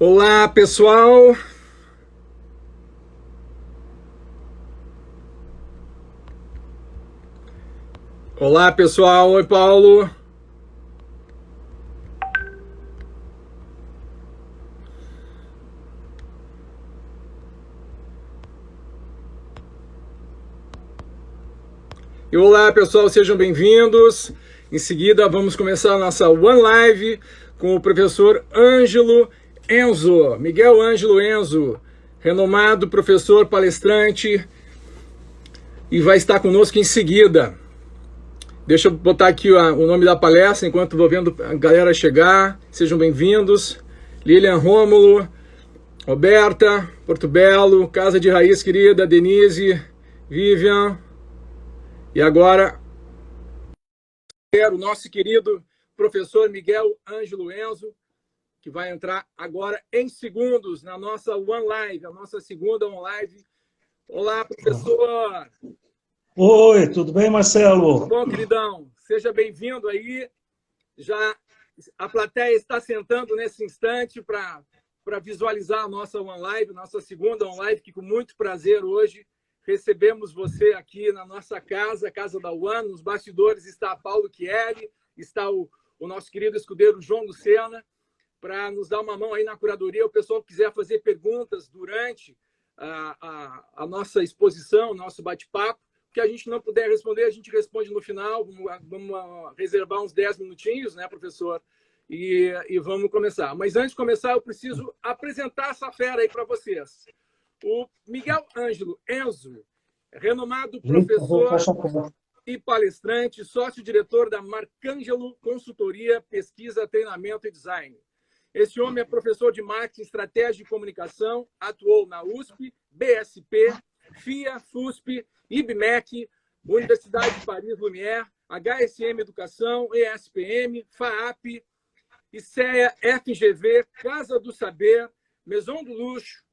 Olá, pessoal. Olá, pessoal. Oi, Paulo. E olá, pessoal. Sejam bem-vindos. Em seguida, vamos começar a nossa One Live com o professor Ângelo Enzo, Miguel Ângelo Enzo, renomado professor palestrante, e vai estar conosco em seguida. Deixa eu botar aqui o nome da palestra enquanto vou vendo a galera chegar. Sejam bem-vindos. Lilian Rômulo, Roberta, Porto Belo, Casa de Raiz querida, Denise, Vivian. E agora, o nosso querido professor Miguel Ângelo Enzo, que vai entrar agora em segundos na nossa One Live, a nossa segunda One Live. Olá, professor! Oi, tudo bem, Marcelo? Tudo bom, queridão? Seja bem-vindo aí. Já a plateia está sentando nesse instante para visualizar a nossa One Live, nossa segunda One Live, que com muito prazer hoje recebemos você aqui na nossa casa, a Casa da One. Nos bastidores está Paulo Chielli, está o nosso querido escudeiro João Lucena, para nos dar uma mão aí na curadoria. O pessoal que quiser fazer perguntas durante a nossa exposição, nosso bate-papo, que a gente não puder responder, a gente responde no final. Vamos reservar uns 10 minutinhos, né, professor? E vamos começar. Mas antes de começar, eu preciso apresentar essa fera aí para vocês. O Miguel Ângelo Enzo, renomado professor e palestrante, sócio-diretor da Marcângelo Consultoria, Pesquisa, Treinamento e Design. Esse homem é professor de Marketing, Estratégia e Comunicação, atuou na USP, BSP, FIA, FUSP, IBMEC, Universidade de Paris Lumière, HSM Educação, ESPM, FAAP, ICEA, FGV, Casa do Saber, Maison do Luxo,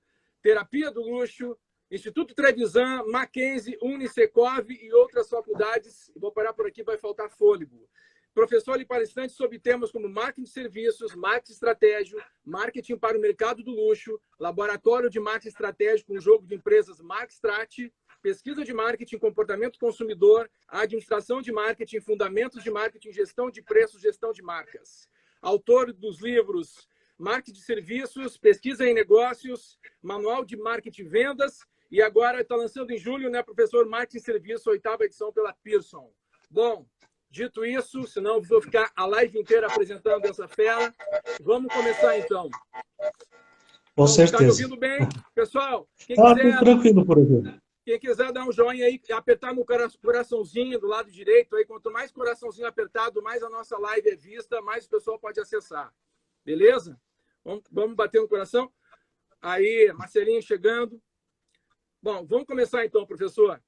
Terapia do Luxo, Instituto Trevisan, Mackenzie, Unicecov e outras faculdades. Vou parar por aqui, vai faltar fôlego. Professor e palestrante sobre temas como marketing de serviços, marketing estratégico, marketing para o mercado do luxo, laboratório de marketing estratégico com jogo de empresas Markstrat, pesquisa de marketing, comportamento consumidor, administração de marketing, fundamentos de marketing, gestão de preços, gestão de marcas. Autor dos livros Marketing de Serviços, Pesquisa em Negócios, Manual de Marketing e Vendas, e agora está lançando em julho, né, professor, Marketing e Serviços, 8ª edição pela Pearson. Bom, dito isso, senão vou ficar a live inteira apresentando essa fera. Vamos começar, então. Com certeza. Está me ouvindo bem? Pessoal, quem quiser... tranquilo por aqui. Quem quiser dar um joinha aí, apertar no coraçãozinho do lado direito, aí, quanto mais coraçãozinho apertado, mais a nossa live é vista, mais o pessoal pode acessar. Beleza? Vamos bater no coração? Aí, Marcelinho chegando. Bom, vamos começar então, professor.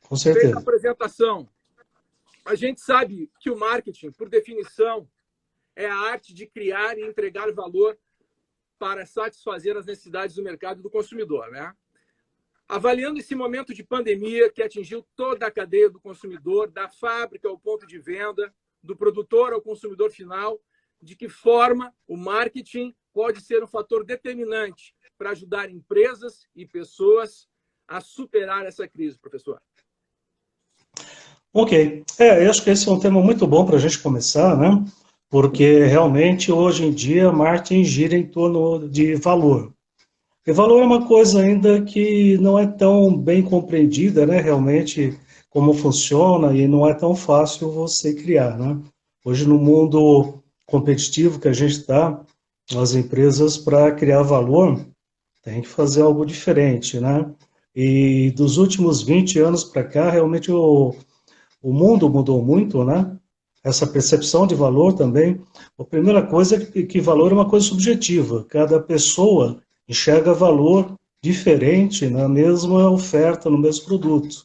Com certeza. Feita a apresentação. A gente sabe que o marketing, por definição, é a arte de criar e entregar valor para satisfazer as necessidades do mercado e do consumidor, né? Avaliando esse momento de pandemia que atingiu toda a cadeia do consumidor, da fábrica ao ponto de venda, do produtor ao consumidor final, de que forma o marketing pode ser um fator determinante para ajudar empresas e pessoas a superar essa crise, professor? Ok. Eu acho que esse é um tema muito bom para a gente começar, né? Porque realmente hoje em dia marketing gira em torno de valor. E valor é uma coisa ainda que não é tão bem compreendida, né? Realmente como funciona e não é tão fácil você criar, né? Hoje no mundo competitivo que a gente está, as empresas para criar valor têm que fazer algo diferente, né? E dos últimos 20 anos para cá, realmente o mundo mudou muito, né? Essa percepção de valor também. A primeira coisa é que valor é uma coisa subjetiva. Cada pessoa enxerga valor diferente na mesma oferta, no mesmo produto.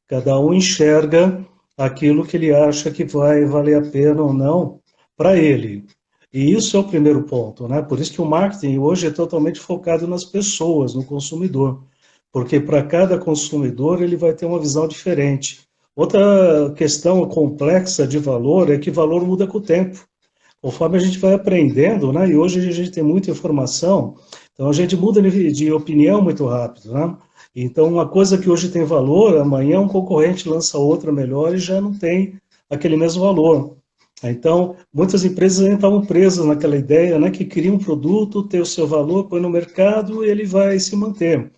Cada um enxerga aquilo que ele acha que vai valer a pena ou não para ele. E isso é o primeiro ponto, né? Por isso que o marketing hoje é totalmente focado nas pessoas, no consumidor. Porque para cada consumidor ele vai ter uma visão diferente. Outra questão complexa de valor é que valor muda com o tempo. conforme a gente vai aprendendo, né? E hoje a gente tem muita informação, então a gente muda de opinião muito rápido, né? Então, uma coisa que hoje tem valor, amanhã um concorrente lança outra melhor e já não tem aquele mesmo valor. Então, muitas empresas ainda estavam presas naquela ideia, né, que cria um produto, tem o seu valor, põe no mercado e ele vai se manter.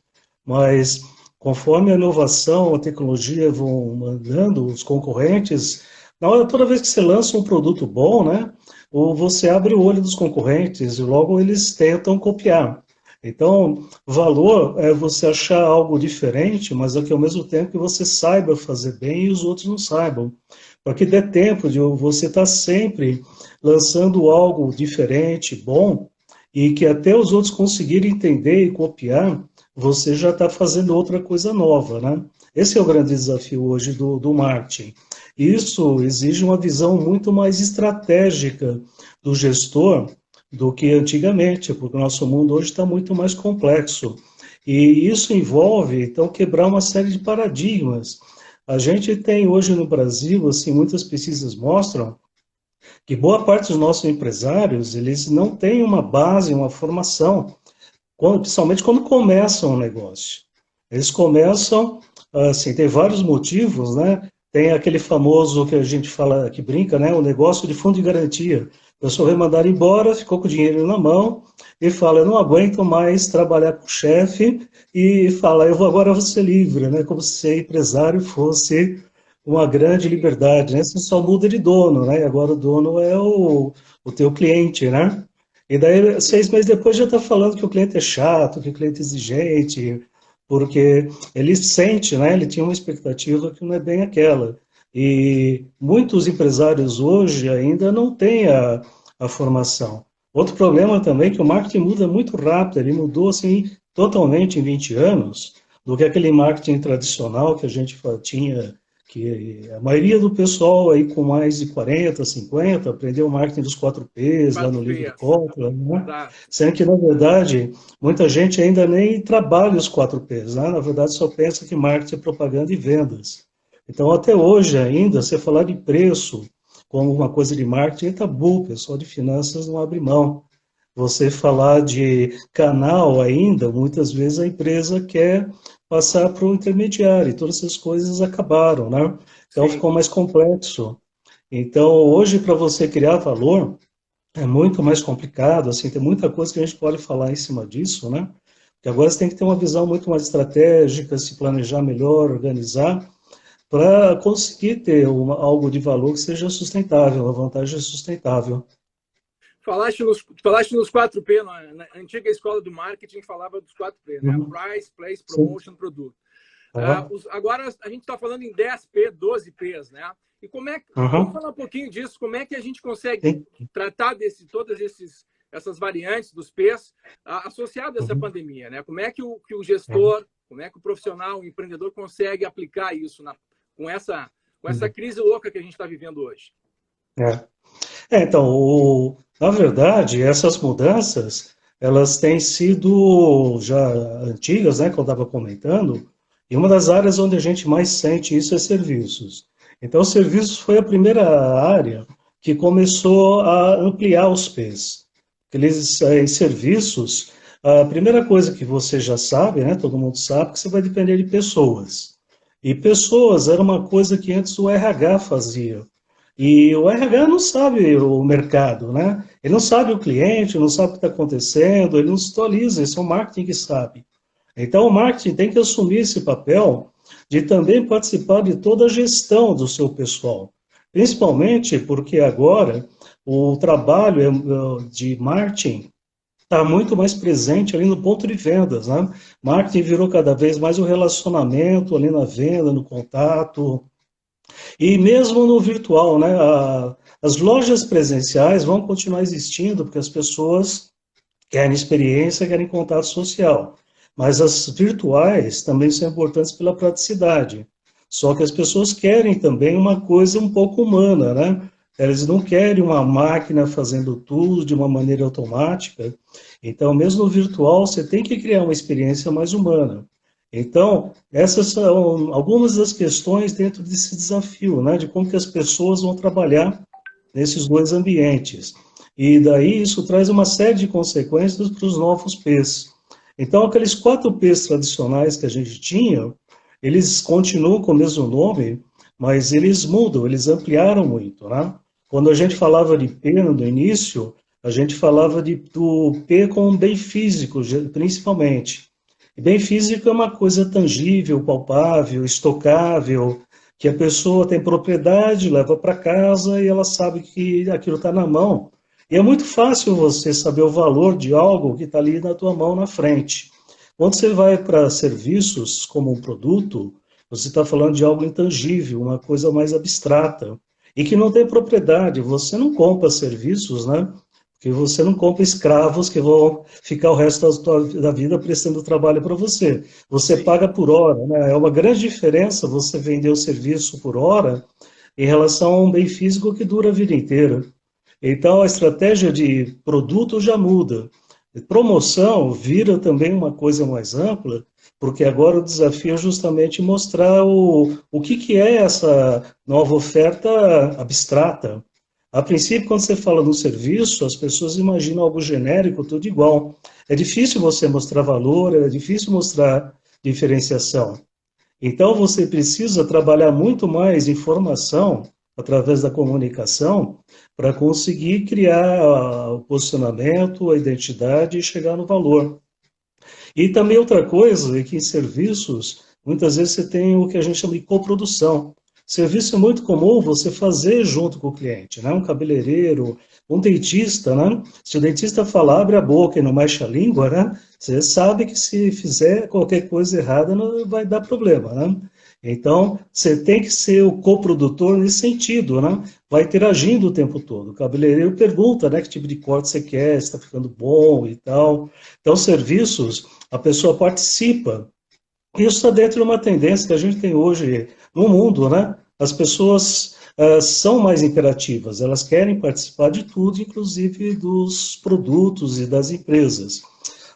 Mas, conforme a inovação, a tecnologia vão mandando, os concorrentes, na hora, toda vez que você lança um produto bom, né, ou você abre o olho dos concorrentes e logo eles tentam copiar. Então, valor é você achar algo diferente, mas é que ao mesmo tempo que você saiba fazer bem e os outros não saibam. Para que dê tempo de você estar sempre lançando algo diferente, bom, e que até os outros conseguirem entender e copiar, você já está fazendo outra coisa nova, né? Esse é o grande desafio hoje do marketing. Isso exige uma visão muito mais estratégica do gestor do que antigamente, porque o nosso mundo hoje está muito mais complexo. E isso envolve, então, quebrar uma série de paradigmas. A gente tem hoje no Brasil, assim, muitas pesquisas mostram que boa parte dos nossos empresários, eles não têm uma base, uma formação, principalmente quando começam um negócio. Eles começam, assim, tem vários motivos, né? Tem aquele famoso que a gente fala, que brinca, né? O negócio de fundo de garantia. A pessoa vai mandar embora, ficou com o dinheiro na mão e fala, eu não aguento mais trabalhar com o chefe e fala, agora vou ser livre, né? Como se ser empresário fosse uma grande liberdade, né? Você só muda de dono, né? Agora o dono é o teu cliente, né? E daí, 6 meses depois, já está falando que o cliente é chato, que o cliente é exigente, porque ele sente, né? Ele tinha uma expectativa que não é bem aquela. E muitos empresários hoje ainda não têm a formação. Outro problema também é que o marketing muda muito rápido, ele mudou assim totalmente em 20 anos, do que aquele marketing tradicional que a gente tinha, que a maioria do pessoal aí com mais de 40, 50, aprendeu o marketing dos 4Ps lá no livro do 4Ps. Kotler, né? Exato. Sendo que, na verdade, muita gente ainda nem trabalha os 4Ps, né? Na verdade, só pensa que marketing é propaganda e vendas. Então, até hoje ainda, você falar de preço como uma coisa de marketing é tabu, o pessoal de finanças não abre mão. Você falar de canal ainda, muitas vezes a empresa quer passar para o intermediário, e todas essas coisas acabaram, né? Então Sim. ficou mais complexo. Então, hoje, para você criar valor, é muito mais complicado, assim, tem muita coisa que a gente pode falar em cima disso, né? Porque agora você tem que ter uma visão muito mais estratégica, se planejar melhor, organizar, para conseguir ter algo de valor que seja sustentável, uma vantagem sustentável. Falaste nos 4P, na antiga escola do marketing falava dos 4P, né? Uhum. Price, Place, Sim. Promotion, Produto. Uhum. Agora a gente está falando em 10P, 12Ps, né? E como é que, vamos Uhum. falar um pouquinho disso, como é que a gente consegue Sim. tratar todas essas variantes dos Ps associadas a essa Uhum. pandemia, né? Como é que o gestor, como é que o profissional, o empreendedor consegue aplicar isso com essa Uhum. crise louca que a gente está vivendo hoje? É. Então, na verdade, essas mudanças, elas têm sido já antigas, né, que eu estava comentando, e uma das áreas onde a gente mais sente isso é serviços. Então, serviços foi a primeira área que começou a ampliar os P's. Aqueles serviços, a primeira coisa que você já sabe, né, todo mundo sabe, que você vai depender de pessoas. E pessoas era uma coisa que antes o RH fazia. E o RH não sabe o mercado, né? Ele não sabe o cliente, não sabe o que está acontecendo, ele não se atualiza, esse é o marketing que sabe. Então, o marketing tem que assumir esse papel de também participar de toda a gestão do seu pessoal. Principalmente porque agora o trabalho de marketing está muito mais presente ali no ponto de vendas, né? Marketing virou cada vez mais o relacionamento ali na venda, no contato, e mesmo no virtual, né? As lojas presenciais vão continuar existindo, porque as pessoas querem experiência, querem contato social. Mas as virtuais também são importantes pela praticidade. Só que as pessoas querem também uma coisa um pouco humana, né? Eles não querem uma máquina fazendo tudo de uma maneira automática. Então, mesmo no virtual, você tem que criar uma experiência mais humana. Então, essas são algumas das questões dentro desse desafio, né? De como que as pessoas vão trabalhar nesses dois ambientes. E daí isso traz uma série de consequências para os novos P's. Então, aqueles 4 P's tradicionais que a gente tinha, eles continuam com o mesmo nome, mas eles mudam, eles ampliaram muito, né? Quando a gente falava de P no início, a gente falava do P com bem físico, principalmente. E bem físico é uma coisa tangível, palpável, estocável, que a pessoa tem propriedade, leva para casa e ela sabe que aquilo está na mão. E é muito fácil você saber o valor de algo que está ali na tua mão na frente. Quando você vai para serviços como um produto, você está falando de algo intangível, uma coisa mais abstrata, e que não tem propriedade. Você não compra serviços, né? Porque você não compra escravos que vão ficar o resto da vida prestando trabalho para você. Você Sim. paga por hora, né? É uma grande diferença você vender o serviço por hora em relação a um bem físico que dura a vida inteira. Então, a estratégia de produto já muda. Promoção vira também uma coisa mais ampla, porque agora o desafio é justamente mostrar o que é essa nova oferta abstrata. A princípio, quando você fala no serviço, as pessoas imaginam algo genérico, tudo igual. É difícil você mostrar valor, é difícil mostrar diferenciação. Então, você precisa trabalhar muito mais informação através da comunicação para conseguir criar o posicionamento, a identidade e chegar no valor. E também outra coisa é que em serviços, muitas vezes você tem o que a gente chama de coprodução. Serviço é muito comum você fazer junto com o cliente, né? Um cabeleireiro, um dentista, né? Se o dentista falar, abre a boca e não mexe a língua, né? Você sabe que se fizer qualquer coisa errada, não vai dar problema, né? Então, você tem que ser o coprodutor nesse sentido, né? Vai interagindo o tempo todo. O cabeleireiro pergunta, né, que tipo de corte você quer, se está ficando bom e tal. Então, serviços, a pessoa participa. Isso está dentro de uma tendência que a gente tem hoje no mundo, né? As pessoas são mais imperativas, elas querem participar de tudo, inclusive dos produtos e das empresas.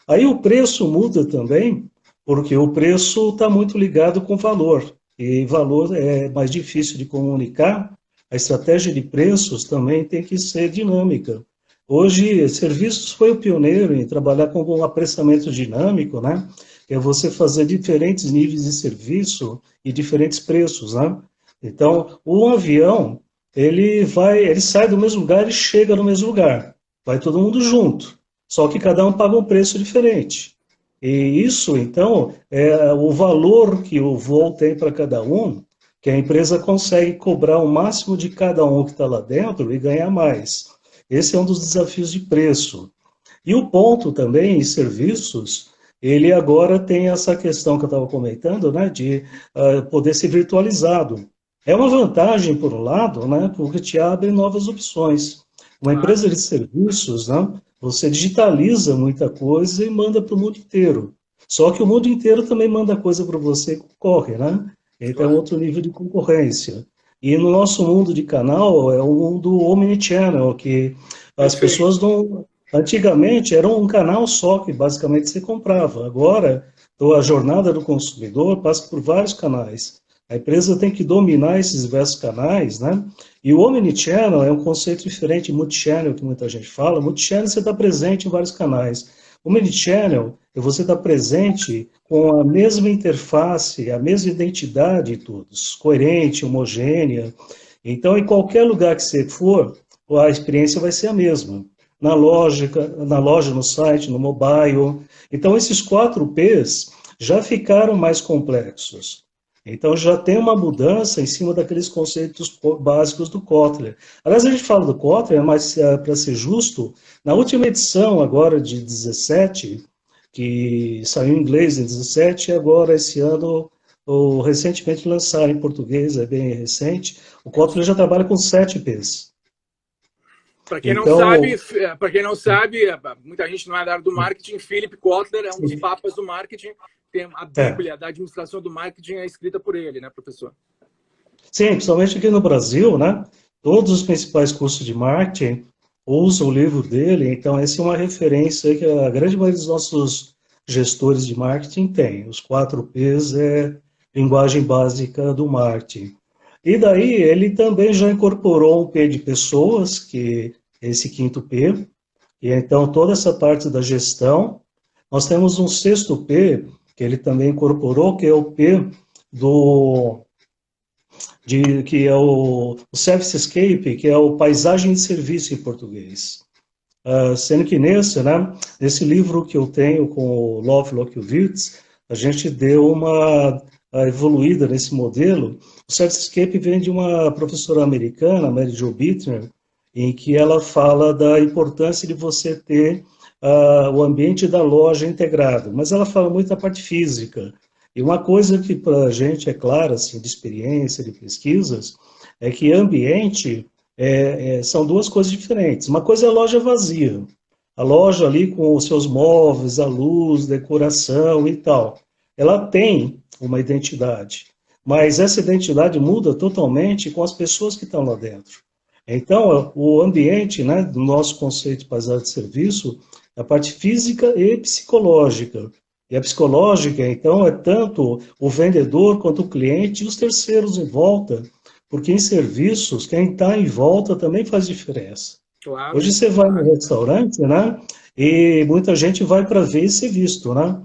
Aí o preço muda também, porque o preço está muito ligado com valor, e valor é mais difícil de comunicar. A estratégia de preços também tem que ser dinâmica. Hoje, serviços foi o pioneiro em trabalhar com um apressamento dinâmico, né? Que é você fazer diferentes níveis de serviço e diferentes preços, né? Então, um avião, ele sai do mesmo lugar e chega no mesmo lugar. Vai todo mundo junto. Só que cada um paga um preço diferente. E isso, então, é o valor que o voo tem para cada um, que a empresa consegue cobrar o máximo de cada um que está lá dentro e ganhar mais. Esse é um dos desafios de preço. E o ponto também em serviços, ele agora tem essa questão que eu estava comentando, né, de poder ser virtualizado. É uma vantagem, por um lado, né, porque te abre novas opções. Uma Claro. empresa de serviços, né, você digitaliza muita coisa e manda para o mundo inteiro. Só que o mundo inteiro também manda coisa para você que concorre, né? Então é um Claro. outro nível de concorrência. E no nosso mundo de canal, é o mundo omnichannel, que as Perfeito. pessoas não... Antigamente era um canal só que basicamente você comprava. Agora, a jornada do consumidor passa por vários canais. A empresa tem que dominar esses diversos canais, né? E o omnichannel é um conceito diferente de multichannel, que muita gente fala. Multichannel, você está presente em vários canais. Omnichannel é você estar presente com a mesma interface, a mesma identidade de todos, coerente, homogênea. Então, em qualquer lugar que você for, a experiência vai ser a mesma. Na loja, no site, no mobile. Então, esses 4Ps já ficaram mais complexos. Então, já tem uma mudança em cima daqueles conceitos básicos do Kotler. Aliás, a gente fala do Kotler, mas, para ser justo, na última edição, agora de 17, que saiu em inglês em 17, e agora, esse ano, recentemente lançaram em português, é bem recente, o Kotler já trabalha com 7Ps. Para quem não sabe, Então, muita gente não é da área do marketing. Philip Kotler é um dos papas do marketing. Tem a é, Bíblia da administração do marketing é escrita por ele, né, professor? sim, principalmente aqui no Brasil, né? Todos os principais cursos de marketing usam o livro dele, então essa é uma referência que a grande maioria dos nossos gestores de marketing tem. Os 4Ps é linguagem básica do marketing. E daí ele também já incorporou um P de pessoas, que esse quinto P, e então toda essa parte da gestão. Nós temos um sexto P, que ele também incorporou, que é o P que é o Servicescape, que é o paisagem de serviço em português. Sendo que nesse livro que eu tenho com o Lovelock e o Wirtz, a gente deu uma evoluída nesse modelo. O Servicescape vem de uma professora americana, Mary Jo Bittner, em que ela fala da importância de você ter o ambiente da loja integrado, mas ela fala muito da parte física. E uma coisa que para a gente é clara, assim, de experiência, de pesquisas, é que ambiente são duas coisas diferentes. Uma coisa é a loja vazia, a loja ali com os seus móveis, a luz, decoração e tal. Ela tem uma identidade, mas essa identidade muda totalmente com as pessoas que estão lá dentro. Então, o ambiente, né, do nosso conceito de paisagem de serviço, a parte física e psicológica. E a psicológica, então, é tanto o vendedor quanto o cliente e os terceiros em volta, porque em serviços, quem está em volta também faz diferença. Claro. Hoje você vai no restaurante, né? E muita gente vai para ver e ser visto, né?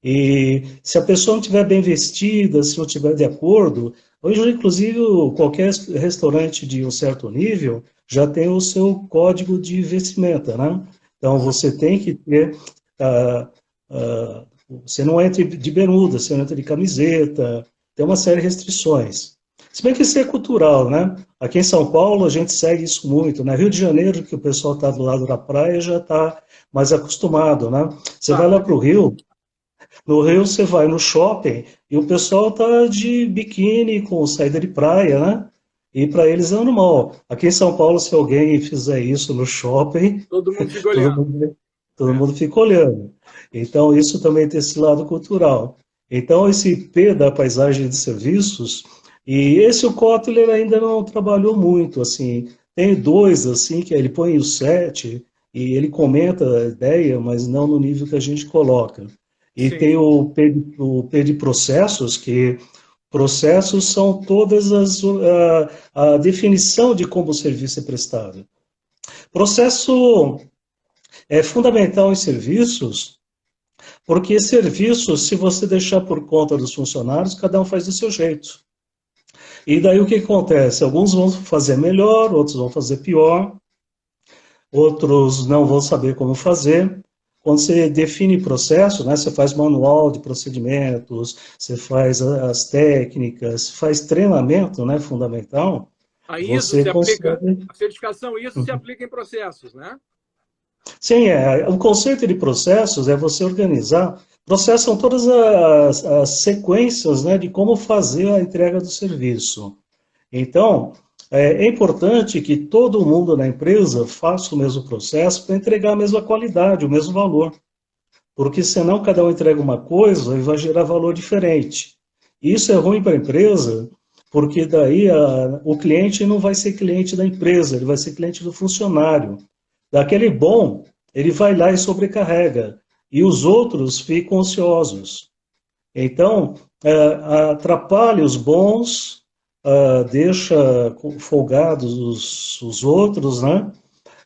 E se a pessoa não estiver bem vestida, se não estiver de acordo, hoje, inclusive, qualquer restaurante de um certo nível já tem o seu código de vestimenta, né? Então, você tem que ter... você não entra de bermuda, você não entra de camiseta, tem uma série de restrições. Se bem que isso é cultural, né? Aqui em São Paulo a gente segue isso muito, né? Rio de Janeiro, que o pessoal está do lado da praia, já está mais acostumado, né? Você vai lá para o Rio, no Rio você vai no shopping e o pessoal está de biquíni com saída de praia, né? E para eles é normal. Aqui em São Paulo, se alguém fizer isso no shopping, todo mundo fica olhando. Todo mundo fica olhando. Então, isso também tem esse lado cultural. Então, esse P da paisagem de serviços, e esse o Kotler ainda não trabalhou muito, assim, tem dois, assim, que ele põe o 7, e ele comenta a ideia, mas não no nível que a gente coloca. E Sim. tem o P de processos, que processos são todas a definição de como o serviço é prestado. Processo é fundamental em serviços, porque serviços, se você deixar por conta dos funcionários, cada um faz do seu jeito. E daí o que acontece? Alguns vão fazer melhor, outros vão fazer pior, outros não vão saber como fazer. Quando você define processo, né, você faz manual de procedimentos, você faz as técnicas, faz treinamento, né, fundamental. Aí isso se aplica, a certificação, isso se aplica em processos, né? Sim, o conceito de processos é você organizar. Processos são todas as sequências, né, de como fazer a entrega do serviço. Então, é importante que todo mundo na empresa faça o mesmo processo para entregar a mesma qualidade, o mesmo valor. Porque senão cada um entrega uma coisa e vai gerar valor diferente. E isso é ruim para a empresa, porque daí o cliente não vai ser cliente da empresa, ele vai ser cliente do funcionário. Daquele bom, ele vai lá e sobrecarrega, e os outros ficam ociosos. Então, atrapalha os bons, deixa folgados os outros, né?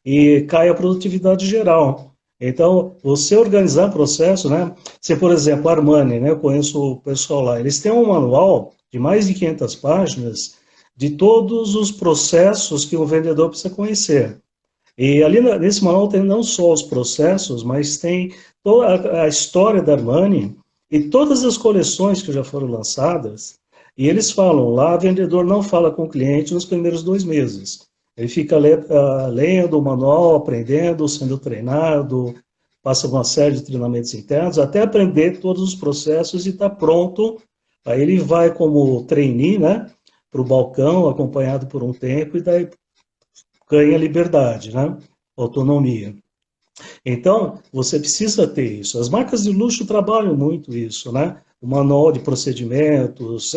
E cai a produtividade geral. Então, você organizar processo, né? Se, por exemplo, a Armani, né? Eu conheço o pessoal lá, eles têm um manual de mais de 500 páginas de todos os processos que o vendedor precisa conhecer. E ali nesse manual tem não só os processos, mas tem toda a história da Armani e todas as coleções que já foram lançadas. E eles falam, lá o vendedor não fala com o cliente nos primeiros 2 meses. Ele fica lendo o manual, aprendendo, sendo treinado, passa uma série de treinamentos internos, até aprender todos os processos e está pronto. Aí ele vai como trainee, né, para o balcão, acompanhado por um tempo, e daí ganha liberdade, né? Autonomia. Então, você precisa ter isso. As marcas de luxo trabalham muito isso, né? O manual de procedimentos,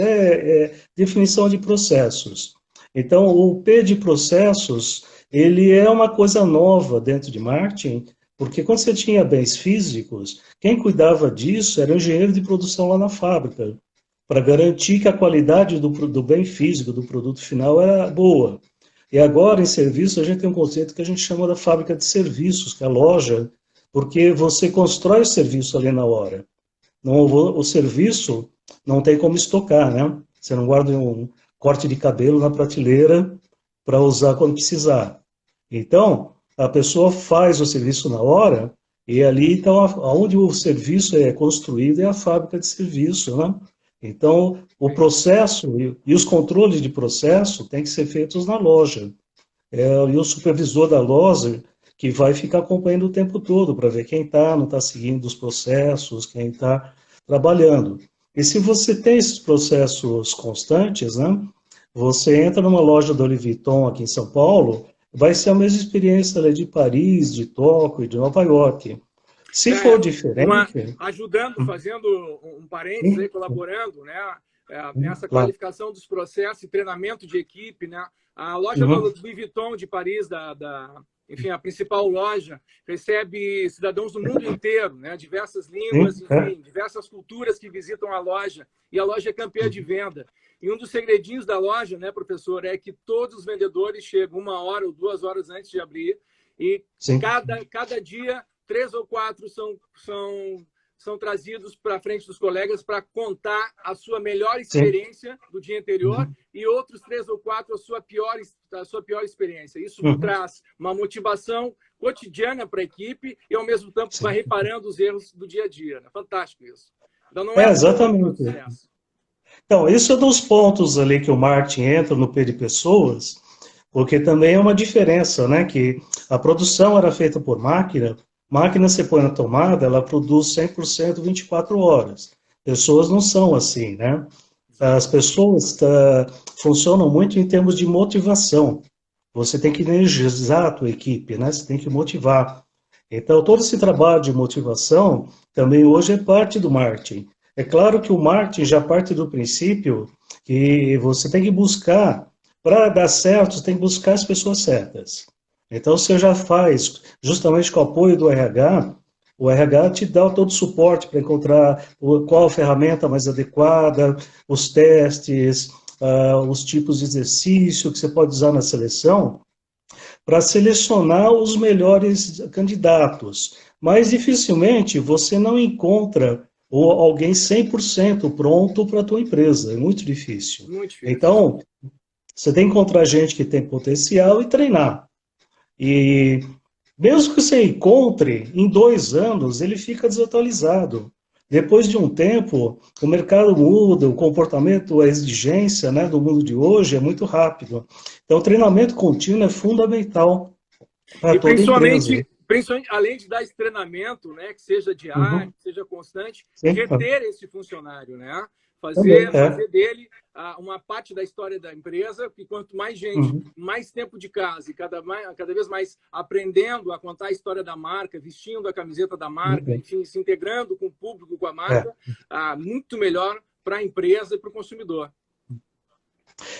definição de processos. Então, o P de processos, ele é uma coisa nova dentro de marketing, porque quando você tinha bens físicos, quem cuidava disso era o engenheiro de produção lá na fábrica, para garantir que a qualidade do bem físico, do produto final, era boa. E agora, em serviço, a gente tem um conceito que a gente chama da fábrica de serviços, que é a loja, porque você constrói o serviço ali na hora. Não, o serviço não tem como estocar, né? Você não guarda um corte de cabelo na prateleira para usar quando precisar. Então, a pessoa faz o serviço na hora e ali, então, onde o serviço é construído é a fábrica de serviço, né? Então, o processo e os controles de processo têm que ser feitos na loja. E o supervisor da loja que vai ficar acompanhando o tempo todo para ver quem está, não está seguindo os processos, quem está trabalhando. E se você tem esses processos constantes, né, você entra numa loja da Louis Vuitton aqui em São Paulo, vai ser a mesma experiência ali de Paris, de Tóquio, de Nova York. Se for diferente... Ajudando, fazendo um parênteses aí, colaborando, né, nessa qualificação dos processos e treinamento de equipe, né? A loja do Louis Vuitton de Paris, enfim, a principal loja, recebe cidadãos do mundo inteiro, né? Diversas línguas, enfim, diversas culturas que visitam a loja, e a loja é campeã de venda. E um dos segredinhos da loja, né, professor, é que todos os vendedores chegam 1 hora ou 2 horas antes de abrir, e cada dia 3 ou 4 são trazidos para frente dos colegas para contar a sua melhor experiência do dia anterior e outros 3 ou 4 a sua pior experiência. Isso traz uma motivação cotidiana para a equipe e, ao mesmo tempo, vai reparando os erros do dia a dia. Né? Fantástico isso. Então, não é exatamente. Então, isso é dos pontos ali que o marketing entra no P de pessoas, porque também é uma diferença, né? Que a produção era feita por máquina você põe na tomada, ela produz 100% 24 horas. Pessoas não são assim, né? As pessoas funcionam muito em termos de motivação. Você tem que energizar a tua equipe, né? Você tem que motivar. Então, todo esse trabalho de motivação também hoje é parte do marketing. É claro que o marketing já parte do princípio que você tem que buscar, para dar certo, você tem que buscar as pessoas certas. Então, você já faz, justamente com o apoio do RH, o RH te dá todo o suporte para encontrar qual a ferramenta mais adequada, os testes, os tipos de exercício que você pode usar na seleção, para selecionar os melhores candidatos. Mas, dificilmente, você não encontra alguém 100% pronto para a tua empresa. É muito difícil. Muito difícil. Então, você tem que encontrar gente que tem potencial e treinar. E mesmo que você encontre, em 2 anos, ele fica desatualizado. Depois de um tempo, o mercado muda, o comportamento, a exigência, né, do mundo de hoje é muito rápido. Então, o treinamento contínuo é fundamental para toda empresa. Principalmente, além de dar esse treinamento, né, que seja diário, que seja constante, reter esse funcionário, né? Fazer dele uma parte da história da empresa, que quanto mais gente, mais tempo de casa e cada vez mais aprendendo a contar a história da marca, vestindo a camiseta da marca, enfim, se integrando com o público, com a marca, muito melhor para a empresa e para o consumidor.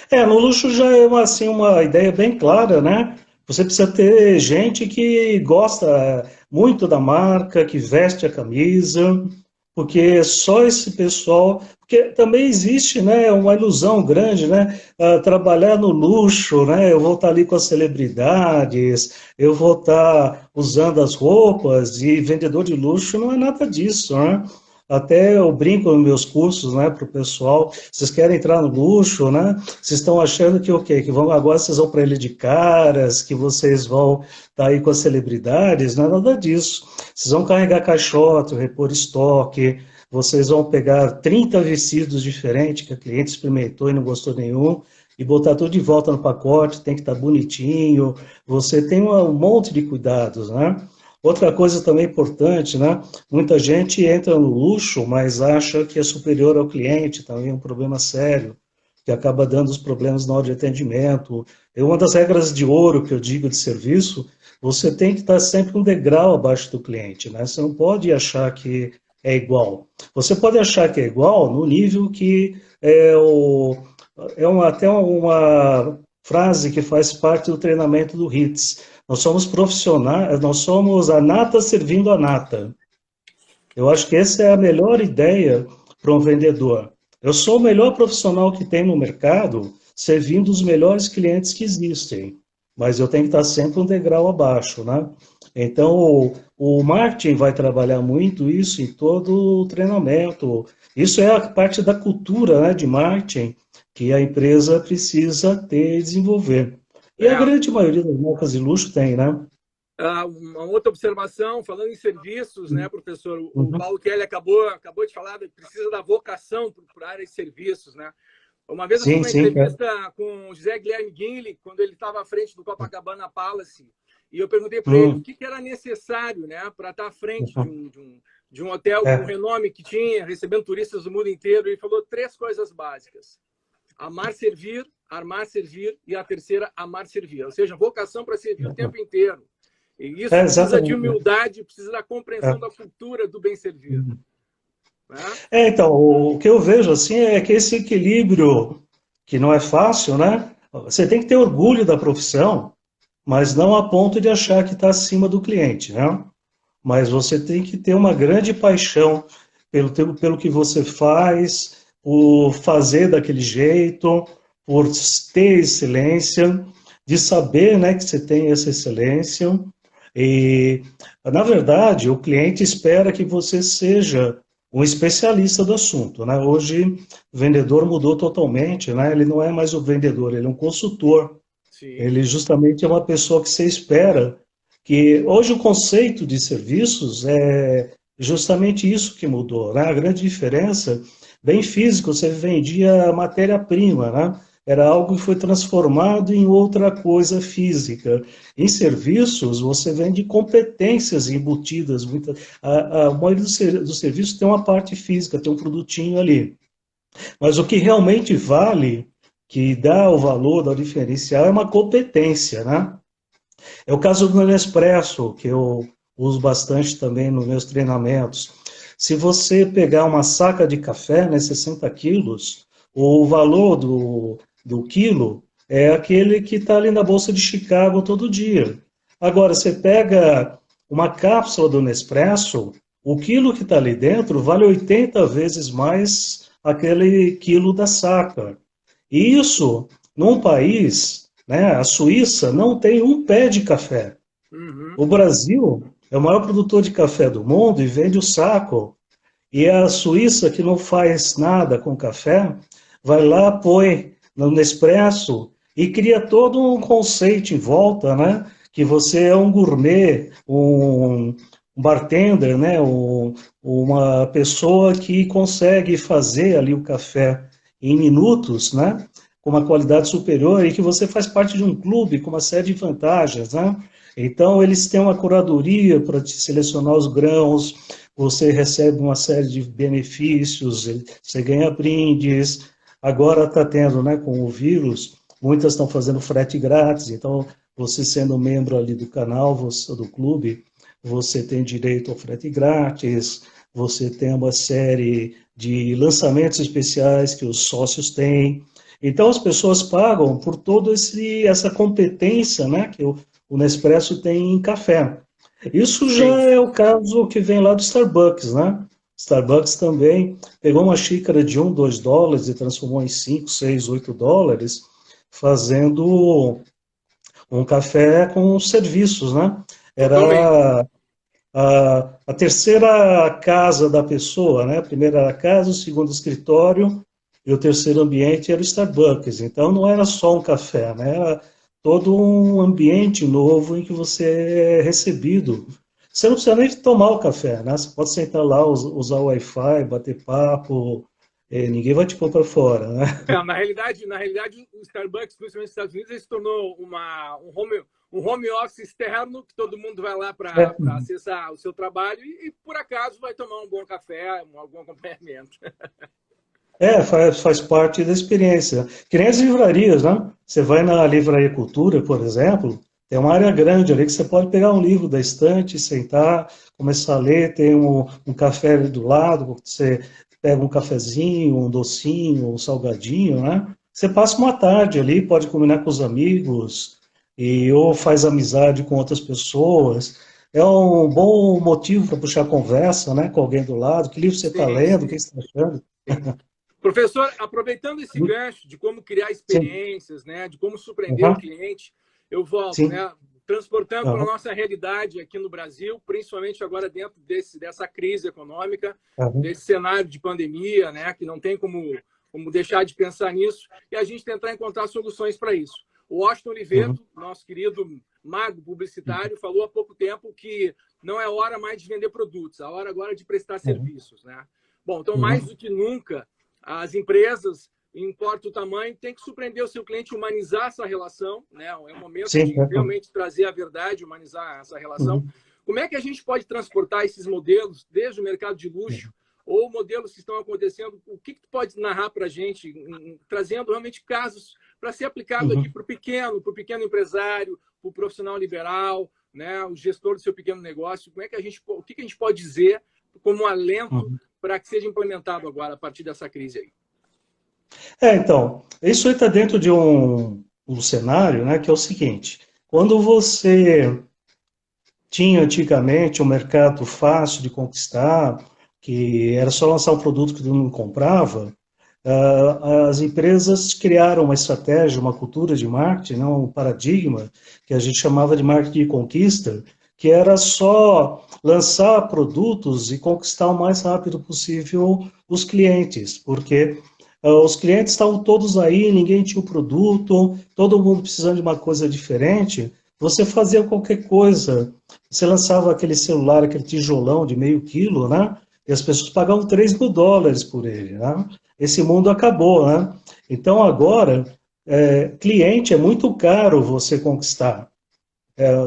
No luxo já é uma ideia bem clara, né? Você precisa ter gente que gosta muito da marca, que veste a camisa, porque só esse pessoal... Porque também existe, né, uma ilusão grande, né? Trabalhar no luxo, né? Eu vou estar ali com as celebridades, eu vou estar usando as roupas, e vendedor de luxo não é nada disso, né? Até eu brinco nos meus cursos, né, para o pessoal, vocês querem entrar no luxo, né? Vocês estão achando que o quê? Que agora vocês vão para ele de caras, que vocês vão estar aí com as celebridades? Não é nada disso. Vocês vão carregar caixote, repor estoque, vocês vão pegar 30 vestidos diferentes que a cliente experimentou e não gostou nenhum, e botar tudo de volta no pacote, tem que estar bonitinho, você tem um monte de cuidados, né? Outra coisa também importante, né? Muita gente entra no luxo, mas acha que é superior ao cliente, também é um problema sério, que acaba dando os problemas na hora de atendimento. É uma das regras de ouro que eu digo de serviço, você tem que estar sempre um degrau abaixo do cliente, né? Você não pode achar que é igual. Você pode achar que é igual no nível que até uma frase que faz parte do treinamento do HITS. Nós somos profissionais, nós somos a nata servindo a nata. Eu acho que essa é a melhor ideia para um vendedor. Eu sou o melhor profissional que tem no mercado, servindo os melhores clientes que existem. mas eu tenho que estar sempre um degrau abaixo, né? Então, o marketing vai trabalhar muito isso em todo o treinamento. Isso é a parte da cultura, né, de marketing que a empresa precisa ter e desenvolver. E a É, grande maioria das marcas de luxo tem, né? uma outra observação, falando em serviços, né, professor? O Uhum. Paulo Kelly acabou de falar que precisa da vocação para a área de serviços, né? Uma vez eu fiz Sim, uma sim, entrevista com o José Guilherme Guinle, quando ele estava à frente do Copacabana Palace, e eu perguntei para ele o Hum, que era necessário, né, para estar à frente de um hotel com o é, renome que tinha, recebendo turistas do mundo inteiro. Ele falou três coisas básicas: amar servir, armar servir e a terceira, amar servir. Ou seja, vocação para servir o tempo inteiro. E isso precisa de exatamente. humildade, precisa da compreensão É. da cultura do bem servir. Né? Então, o que eu vejo assim é que esse equilíbrio, que não é fácil, né? Você tem que ter orgulho da profissão, mas não a ponto de achar que está acima do cliente, né? Mas você tem que ter uma grande paixão pelo que você faz, por fazer daquele jeito, por ter excelência, de saber, né, que você tem essa excelência. E, na verdade, o cliente espera que você seja um especialista do assunto, né? Hoje, o vendedor mudou totalmente, né? Ele não é mais o vendedor, ele é um consultor. Sim. Ele justamente é uma pessoa que você espera que hoje o conceito de serviços é justamente isso que mudou, né? A grande diferença, bem físico, você vendia matéria-prima, né? Era algo que foi transformado em outra coisa física. Em serviços, você vende competências embutidas. A maioria dos serviços tem uma parte física, tem um produtinho ali. Mas o que realmente vale, que dá o valor, dá o diferencial, é uma competência, né? É o caso do Nespresso, que eu uso bastante também nos meus treinamentos. Se você pegar uma saca de café, né, 60 quilos, o valor do quilo é aquele que está ali na Bolsa de Chicago todo dia. Agora, você pega uma cápsula do Nespresso, o quilo que está ali dentro vale 80 vezes mais aquele quilo da saca. E isso, num país, né, a Suíça não tem um pé de café. Uhum. O Brasil é o maior produtor de café do mundo e vende o saco. E a Suíça, que não faz nada com café, vai lá, põe no Nespresso e cria todo um conceito em volta, né? Que você é um gourmet, um bartender, né? Uma pessoa que consegue fazer ali o café em minutos, né? Com uma qualidade superior e que você faz parte de um clube com uma série de vantagens, né? Então, eles têm uma curadoria para te selecionar os grãos, você recebe uma série de benefícios, você ganha brindes. Agora está tendo, né, com o vírus, muitas estão fazendo frete grátis, então você sendo membro ali do canal, você, do clube, você tem direito ao frete grátis, você tem uma série de lançamentos especiais que os sócios têm. Então as pessoas pagam por toda essa competência, né, que o Nespresso tem em café. Isso já Sim. é o caso que vem lá do Starbucks, né? Starbucks também pegou uma xícara de $1, $2 e transformou em 5, 6, $8, fazendo um café com serviços, né? Totalmente. Era a terceira casa da pessoa, né? A primeira era a casa, o segundo escritório e o terceiro ambiente era o Starbucks. Então não era só um café, né? Era todo um ambiente novo em que você é recebido. Você não precisa nem tomar o café, né? Você pode sentar lá, usar o Wi-Fi, bater papo, ninguém vai te pôr para fora, né? Na realidade, o Starbucks, principalmente nos Estados Unidos, ele se tornou um home office externo, que todo mundo vai lá para acessar o seu trabalho e, por acaso, vai tomar um bom café, algum acompanhamento. Faz parte da experiência. Que nem as livrarias, né? Você vai na Livraria Cultura, por exemplo, tem uma área grande ali que você pode pegar um livro da estante, sentar, começar a ler, tem um café ali do lado, você pega um cafezinho, um docinho, um salgadinho, né? Você passa uma tarde ali, pode combinar com os amigos, ou faz amizade com outras pessoas. É um bom motivo para puxar conversa, né, com alguém do lado. Que livro você está Sim, lendo? O sim, que você está achando? sim. Professor, aproveitando esse gancho de como criar Sim. experiências, né, de como surpreender o Uhum. cliente, eu volto, Sim. né? Transportando para a Aham, nossa realidade aqui no Brasil, principalmente agora dentro dessa crise econômica, aham, desse cenário de pandemia, né? Que não tem como deixar de pensar nisso, e a gente tentar encontrar soluções para isso. O Washington uhum, Oliveto, nosso querido mago publicitário, falou há pouco tempo que não é hora mais de vender produtos, a hora agora é de prestar uhum, serviços, né? Bom, então, mais uhum, do que nunca, as empresas, importa o tamanho, tem que surpreender o seu cliente, humanizar essa relação, né? É um momento sim, de realmente trazer a verdade, humanizar essa relação. uhum, Como é que a gente pode transportar esses modelos, desde o mercado de luxo, uhum, ou modelos que estão acontecendo? O que tu pode narrar para a gente, trazendo realmente casos para ser aplicado aqui uhum, para o pequeno empresário, para o profissional liberal, né? O gestor do seu pequeno negócio? Como é que o que a gente pode dizer como um alento uhum. para que seja implementado agora a partir dessa crise aí? Então, isso está dentro de um cenário, né, que é o seguinte: quando você tinha antigamente um mercado fácil de conquistar, que era só lançar um produto que todo mundo comprava, as empresas criaram uma estratégia, uma cultura de marketing, né, um paradigma que a gente chamava de marketing de conquista, que era só lançar produtos e conquistar o mais rápido possível os clientes, porque os clientes estavam todos aí, ninguém tinha o produto, todo mundo precisando de uma coisa diferente. Você fazia qualquer coisa, você lançava aquele celular, aquele tijolão de meio quilo, né? E as pessoas pagavam US$ 3.000 por ele, né? Esse mundo acabou, né? Então agora, cliente é muito caro você conquistar,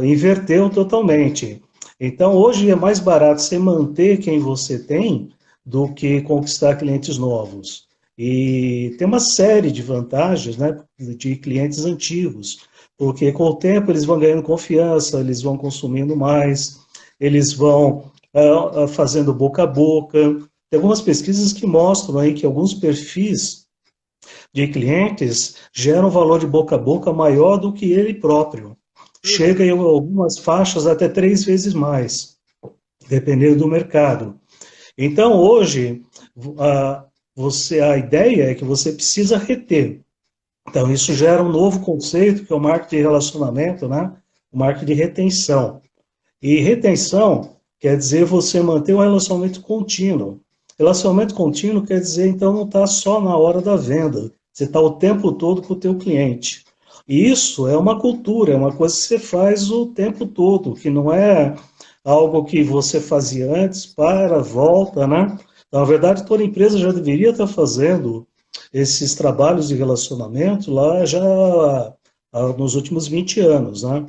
inverteu totalmente. Então hoje é mais barato você manter quem você tem do que conquistar clientes novos. E tem uma série de vantagens, né, de clientes antigos, porque com o tempo eles vão ganhando confiança, eles vão consumindo mais, eles vão fazendo boca a boca. Tem algumas pesquisas que mostram aí que alguns perfis de clientes geram um valor de boca a boca maior do que ele próprio. Uhum. Chega em algumas faixas até 3 vezes mais, dependendo do mercado. Então, hoje, a, a ideia é que você precisa reter. Então, isso gera um novo conceito, que é o marketing de relacionamento, né? O marketing de retenção. E retenção quer dizer você manter um relacionamento contínuo. Relacionamento contínuo quer dizer, então, não está só na hora da venda. Você está o tempo todo com o teu cliente. E isso é uma cultura, é uma coisa que você faz o tempo todo, que não é algo que você fazia antes, para, volta, né? Na verdade, toda empresa já deveria estar fazendo esses trabalhos de relacionamento lá já nos últimos 20 anos, né?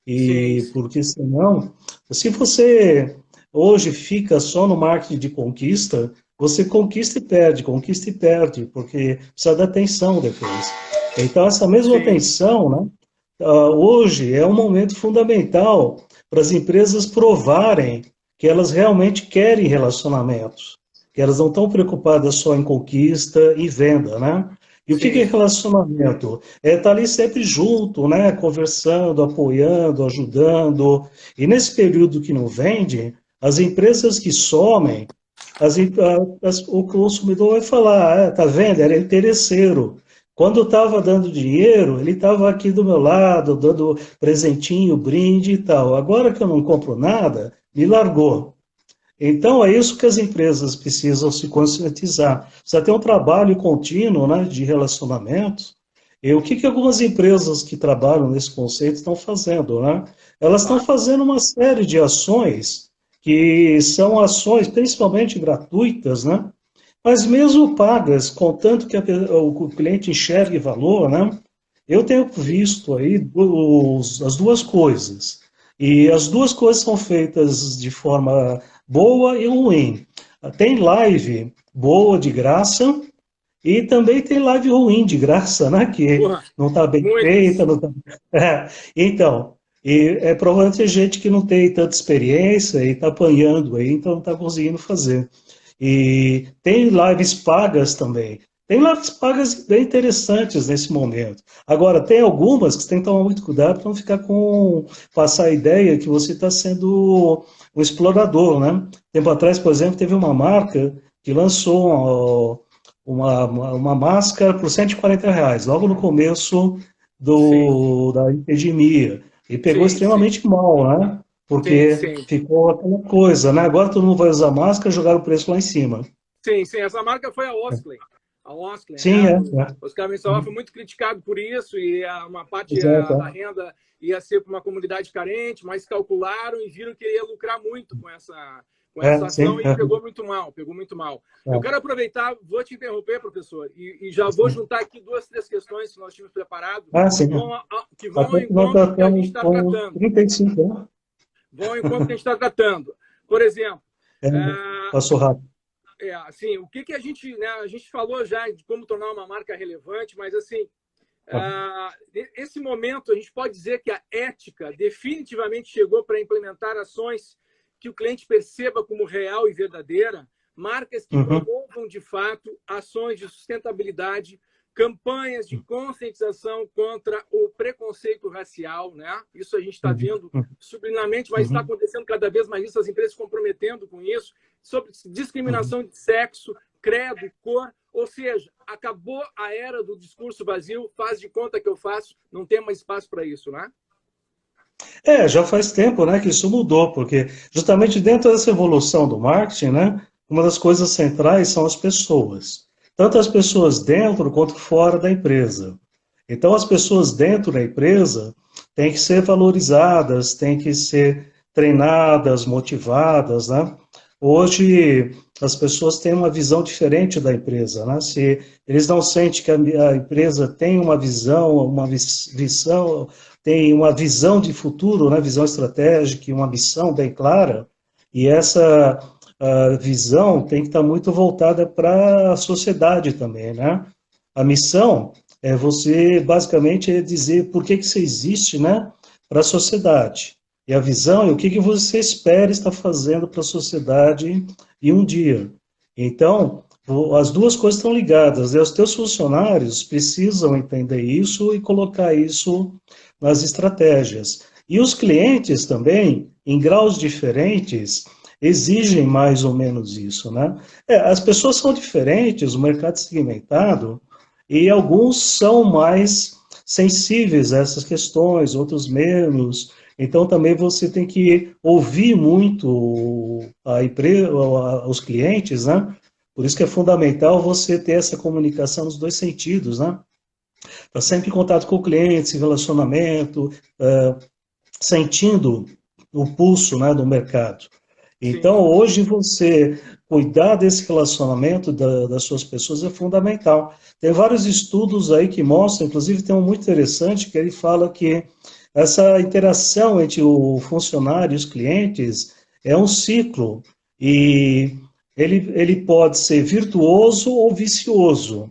Sim, E porque senão, se você hoje fica só no marketing de conquista, você conquista e perde, porque precisa da atenção depois. Então, essa mesma sim. atenção, né, hoje é um momento fundamental para as empresas provarem que elas realmente querem relacionamentos, que elas não estão preocupadas só em conquista e venda, né? E o que é Sim. relacionamento? É estar ali sempre junto, né? Conversando, apoiando, ajudando. E nesse período que não vende, as empresas que somem, o consumidor vai falar, tá vendo? Era interesseiro. Quando estava dando dinheiro, ele estava aqui do meu lado, dando presentinho, brinde e tal. Agora que eu não compro nada, me largou. Então, é isso que as empresas precisam se conscientizar. Precisa ter um trabalho contínuo, né, de relacionamento. E o que algumas empresas que trabalham nesse conceito estão fazendo, né? Elas estão Claro. fazendo uma série de ações que são ações principalmente gratuitas, né? Mas mesmo pagas, contanto que o cliente enxergue valor, né? Eu tenho visto aí as duas coisas. E as duas coisas são feitas de forma boa e ruim. Tem live boa de graça e também tem live ruim de graça, né? Que Porra, não está bem feita. muitas. Não tá... Então, provavelmente tem gente que não tem tanta experiência e está apanhando aí, então não está conseguindo fazer. E tem lives pagas também. Tem lives pagas bem interessantes nesse momento. Agora, tem algumas que você tem que tomar muito cuidado para não ficar passar a ideia que você está sendo um explorador, né? Tempo atrás, por exemplo, teve uma marca que lançou uma máscara por R$ 140, logo no começo sim, da epidemia. E pegou sim, sim, extremamente mal, né? sim, Porque sim. ficou aquela coisa, né? Agora todo mundo vai usar máscara, jogaram o preço lá em cima. Sim, sim, essa marca foi a Osklen. A Osklen, Sim, né? é. O É. Oscar Mensalva foi Uhum. muito criticado por isso e uma parte Exato. da É. renda ia ser para uma comunidade carente, mas calcularam e viram que ia lucrar muito com essa É, ação sim. e pegou muito mal, pegou muito mal. Eu É. quero aproveitar, vou te interromper, professor, e já vou Sim. juntar aqui duas, três questões que nós tínhamos preparado Ah, sim. que vão ao Até que nós encontro já do que a gente estamos está com tratando. 35, né? Vão ao encontro do que a gente está tratando. Por exemplo, É, é, passou rápido. assim, o que, que a gente, né, a gente falou já de como tornar uma marca relevante, mas assim, Ah, esse momento a gente pode dizer que a ética definitivamente chegou para implementar ações que o cliente perceba como real e verdadeira, marcas que uhum, promovam de fato ações de sustentabilidade, campanhas de conscientização contra o preconceito racial, né? Isso a gente está uhum, vendo subliminamente, mas está uhum, acontecendo cada vez mais isso, as empresas se comprometendo com isso, sobre uhum. discriminação de sexo, credo, cor, ou seja, acabou a era do discurso vazio, faz de conta que eu faço, não tem mais espaço para isso, né? É, já faz tempo, né, que isso mudou, porque justamente dentro dessa evolução do marketing, né, uma das coisas centrais são as pessoas. Tanto as pessoas dentro quanto fora da empresa. Então, as pessoas dentro da empresa têm que ser valorizadas, têm que ser treinadas, motivadas, né? Hoje, as pessoas têm uma visão diferente da empresa, né? Se eles não sentem que a empresa tem uma visão, visão, tem uma visão de futuro, né? Visão estratégica e uma missão bem clara, e essa visão tem que estar muito voltada para a sociedade também, né? A missão é você, basicamente, é dizer por que você existe, né, para a sociedade. E a visão é o que você espera estar fazendo para a sociedade em um dia. Então, as duas coisas estão ligadas, né? Os teus funcionários precisam entender isso e colocar isso nas estratégias. E os clientes também, em graus diferentes, exigem mais ou menos isso, né? As pessoas são diferentes, o mercado é segmentado, e alguns são mais sensíveis a essas questões, outros menos. Então também você tem que ouvir muito a empresa, os clientes, né? Por isso que é fundamental você ter essa comunicação nos dois sentidos, né? Tá sempre em contato com o cliente, esse relacionamento, sentindo o pulso, né, do mercado. Então, Sim, hoje, você cuidar desse relacionamento das suas pessoas é fundamental. Tem vários estudos aí que mostram, inclusive tem um muito interessante, que ele fala que essa interação entre o funcionário e os clientes é um ciclo, e ele pode ser virtuoso ou vicioso.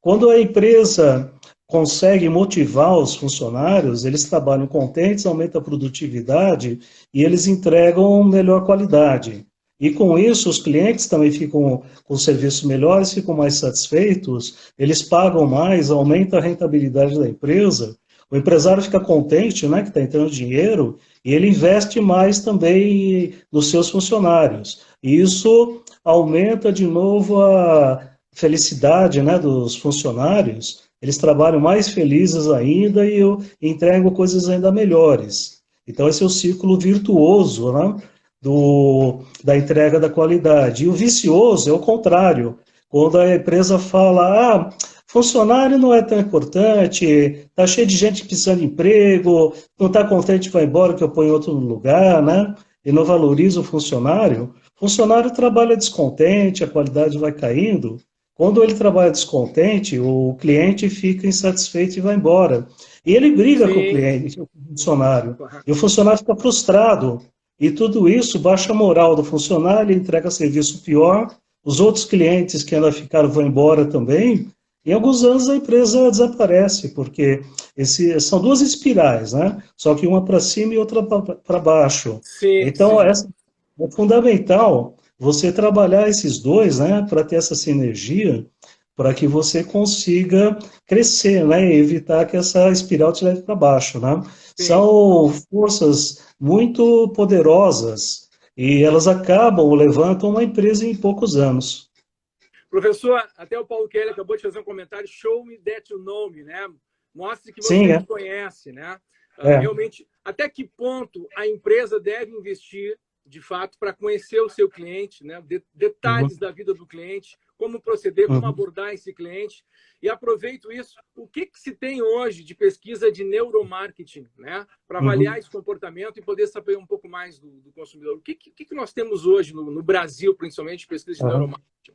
Quando a empresa consegue motivar os funcionários, eles trabalham contentes, aumenta a produtividade e eles entregam melhor qualidade. E com isso, os clientes também ficam com serviços melhores, ficam mais satisfeitos, eles pagam mais, aumenta a rentabilidade da empresa. O empresário fica contente, né, que está entrando dinheiro, e ele investe mais também nos seus funcionários. E isso aumenta de novo a felicidade, né, dos funcionários, eles trabalham mais felizes ainda e eu entrego coisas ainda melhores. Então, esse é o ciclo virtuoso, né, da entrega da qualidade. E o vicioso é o contrário. Quando a empresa fala, funcionário não é tão importante, está cheio de gente precisando de emprego, não está contente, vai embora que eu ponho outro no lugar, né? E não valoriza o funcionário trabalha descontente, a qualidade vai caindo. Quando ele trabalha descontente, o cliente fica insatisfeito e vai embora. E ele briga com o sim, cliente, com o funcionário. E o funcionário fica frustrado. E tudo isso baixa a moral do funcionário, ele entrega serviço pior. Os outros clientes que ainda ficaram vão embora também. Em alguns anos a empresa desaparece, porque são duas espirais, né? Só que uma para cima e outra para baixo. sim, Então, sim. é fundamental você trabalhar esses dois, né, para ter essa sinergia, para que você consiga crescer, né, e evitar que essa espiral te leve para baixo, né? Sim. São forças muito poderosas e elas acabam, levantam uma empresa em poucos anos. Professor, até o Paulo Kelly acabou de fazer um comentário, show me that you know me, né? Mostre que Sim, você é. me conhece, né? É. Realmente, até que ponto a empresa deve investir, de fato, para conhecer o seu cliente, né? Uhum. Detalhes da vida do cliente, como proceder, como Uhum. abordar esse cliente. E aproveito isso. O que se tem hoje de pesquisa de neuromarketing, né? Para avaliar Uhum. esse comportamento e poder saber um pouco mais do consumidor? O que nós temos hoje no Brasil, principalmente, de pesquisa de Uhum. neuromarketing?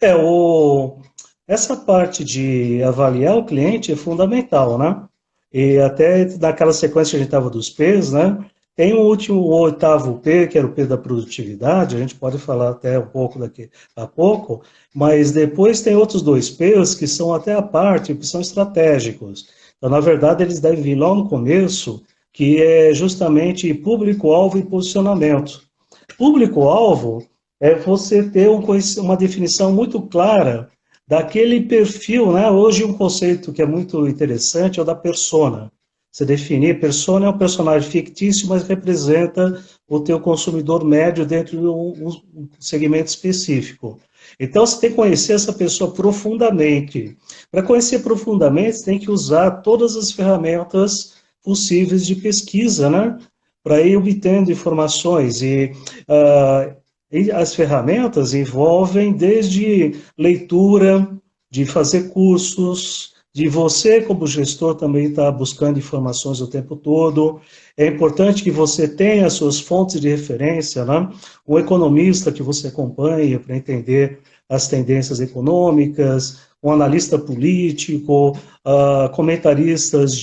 É, essa parte de avaliar o cliente é fundamental, né? E até daquela sequência que a gente estava dos P's, né? Tem o oitavo P, que era o P da produtividade, a gente pode falar até um pouco daqui a pouco, mas depois tem outros dois P's que são até a parte, que são estratégicos. Então, na verdade, eles devem vir lá no começo, que é justamente público-alvo e posicionamento. Público-alvo é você ter uma definição muito clara daquele perfil, né? Hoje um conceito que é muito interessante é o da persona. Você definir, persona é um personagem fictício, mas representa o teu consumidor médio dentro de um segmento específico. Então, você tem que conhecer essa pessoa profundamente. Para conhecer profundamente, você tem que usar todas as ferramentas possíveis de pesquisa, né? Para ir obtendo informações. E as ferramentas envolvem desde leitura, de fazer cursos, de você, como gestor, também estar buscando informações o tempo todo. É importante que você tenha as suas fontes de referência, né? Um economista que você acompanha para entender as tendências econômicas, um analista político, comentaristas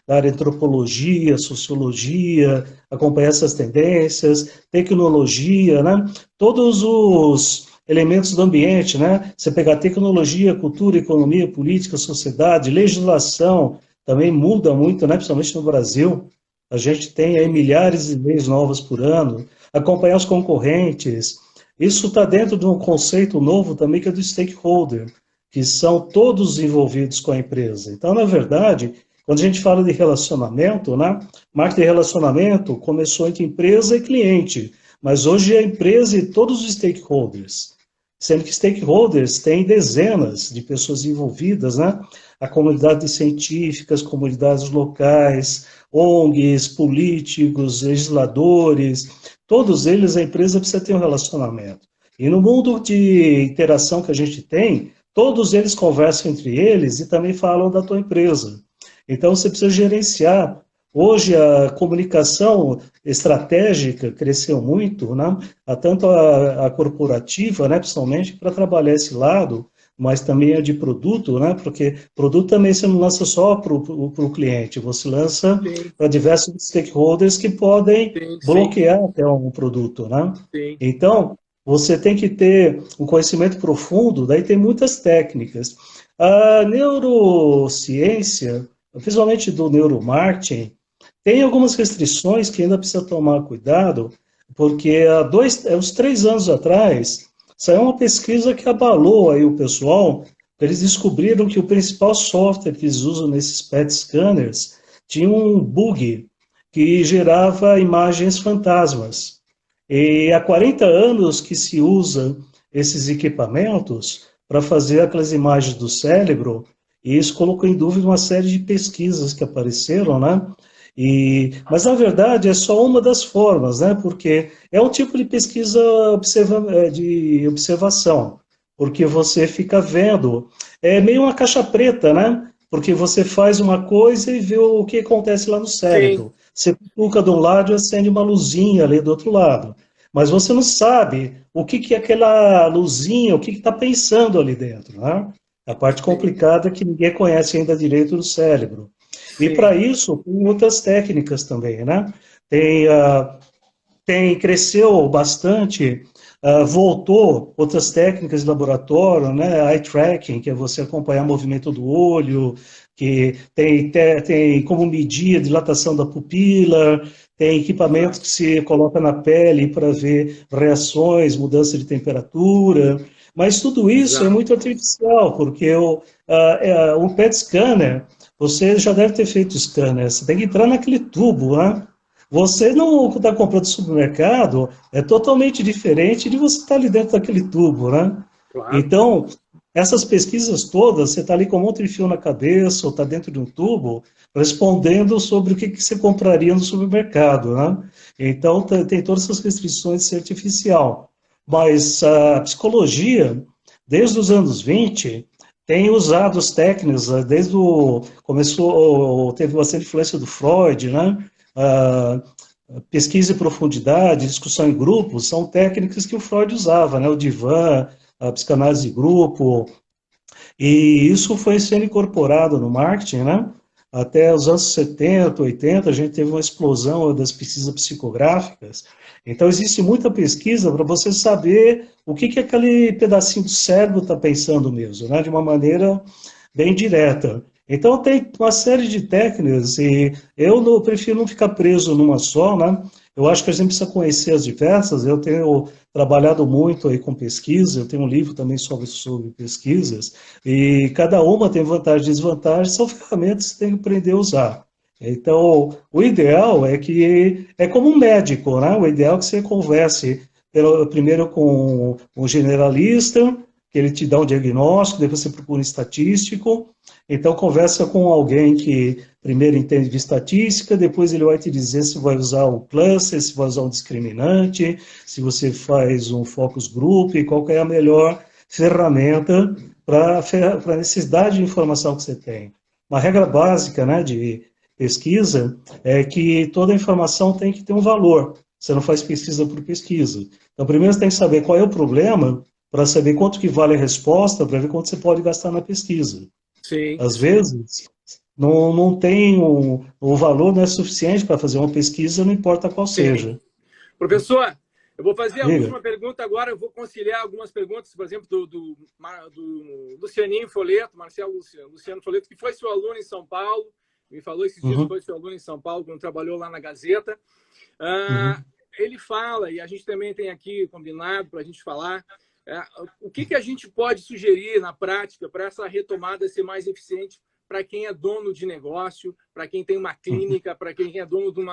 da área de antropologia, sociologia, acompanhar essas tendências, tecnologia, né? Todos os elementos do ambiente, né? Você pegar tecnologia, cultura, economia, política, sociedade, legislação, também muda muito, né? Principalmente no Brasil. A gente tem aí Sim, milhares de leis novas por ano, acompanhar os concorrentes. Isso está dentro de um conceito novo também, que é do stakeholder, que são todos envolvidos com a empresa. Então, na verdade, quando a gente fala de relacionamento, né? Marketing de relacionamento começou entre empresa e cliente, mas hoje é a empresa e todos os stakeholders, sendo que stakeholders têm dezenas de pessoas envolvidas, né? A comunidade científica, as comunidades locais, ONGs, políticos, legisladores, todos eles, a empresa precisa ter um relacionamento. E no mundo de interação que a gente tem, todos eles conversam entre eles e também falam da tua empresa. Então, você precisa gerenciar. Hoje, a comunicação estratégica cresceu muito, né? Tanto a corporativa, né, principalmente, para trabalhar esse lado, mas também a de produto, né? Porque produto também você não lança só para o cliente, você lança sim, para diversos stakeholders que podem sim, sim, bloquear até um produto, né? sim. Então, você tem que ter um conhecimento profundo, daí tem muitas técnicas. A neurociência, principalmente do neuromarketing, tem algumas restrições que ainda precisa tomar cuidado, porque uns 3 anos atrás, saiu uma pesquisa que abalou aí o pessoal. Eles descobriram que o principal software que eles usam nesses PET scanners tinha um bug que gerava imagens fantasmas. E há 40 anos que se usa esses equipamentos para fazer aquelas imagens do cérebro, e isso colocou em dúvida uma série de pesquisas que apareceram, né? Mas, na verdade, é só uma das formas, né? Porque é um tipo de pesquisa de observação, porque você fica vendo, é meio uma caixa preta, né? Porque você faz uma coisa e vê o que acontece lá no Sim, cérebro. Você clica de um lado e acende uma luzinha ali do outro lado. Mas você não sabe o que é aquela luzinha, o que está pensando ali dentro, né? A parte sim, complicada é que ninguém conhece ainda direito do cérebro. E para sim. isso, tem outras técnicas também, né? Tem, cresceu bastante, voltou outras técnicas de laboratório, né? Eye tracking, que é você acompanhar o movimento do olho, que tem como medir a dilatação da pupila, tem equipamento Exato. que se coloca na pele para ver reações, mudança de temperatura, mas tudo isso é Exato. muito artificial, porque o PET scanner, você já deve ter feito scanner, você tem que entrar naquele tubo, né? Você não está comprando no supermercado, é totalmente diferente de você estar ali dentro daquele tubo, né? Claro. Então, essas pesquisas todas, você está ali com um monte de fio na cabeça, ou está dentro de um tubo, respondendo sobre o que, que você compraria no supermercado, né? Então, tem todas essas restrições de ser artificial. Mas a psicologia, desde os anos 20, tem usado as técnicas, desde o... começou, teve bastante influência do Freud, né? Ah, pesquisa em profundidade, discussão em grupos, são técnicas que o Freud usava, né? O divã, a psicanálise de grupo, e isso foi sendo incorporado no marketing, né? Até os anos 70, 80, a gente teve uma explosão das pesquisas psicográficas. Então, existe muita pesquisa para você saber o que, que aquele pedacinho do cérebro está pensando mesmo, né? De uma maneira bem direta. Então, tem uma série de técnicas e prefiro não ficar preso numa só, né? Eu acho que a gente precisa conhecer as diversas. Eu tenho trabalhado muito aí com pesquisa, eu tenho um livro também sobre pesquisas, e cada uma tem vantagens e desvantagens, são ferramentas que você tem que aprender a usar. Então, o ideal é como um médico, né? O ideal é que você converse primeiro com um generalista, que ele te dá um diagnóstico, depois você procura um estatístico, então conversa com alguém que primeiro entende de estatística, depois ele vai te dizer se vai usar o cluster, se vai usar um discriminante, se você faz um focus group, qual é a melhor ferramenta para a necessidade de informação que você tem. Uma regra básica, né, de pesquisa é que toda informação tem que ter um valor. Você não faz pesquisa por pesquisa. Então, primeiro você tem que saber qual é o problema, para saber quanto que vale a resposta, para ver quanto você pode gastar na pesquisa. Sim. Às vezes, não tem o valor não é suficiente para fazer uma pesquisa, não importa qual seja. Professor, eu vou fazer a Diga. última pergunta agora, eu vou conciliar algumas perguntas, por exemplo, do Lucianinho Foleto, Marcelo Luciano Foleto, que foi seu aluno em São Paulo, me falou esses dias que foi seu aluno em São Paulo, quando trabalhou lá na Gazeta. Ele fala, e a gente também tem aqui combinado para a gente falar, o que a gente pode sugerir na prática para essa retomada ser mais eficiente para quem é dono de negócio, para quem tem uma clínica, para quem é dono de um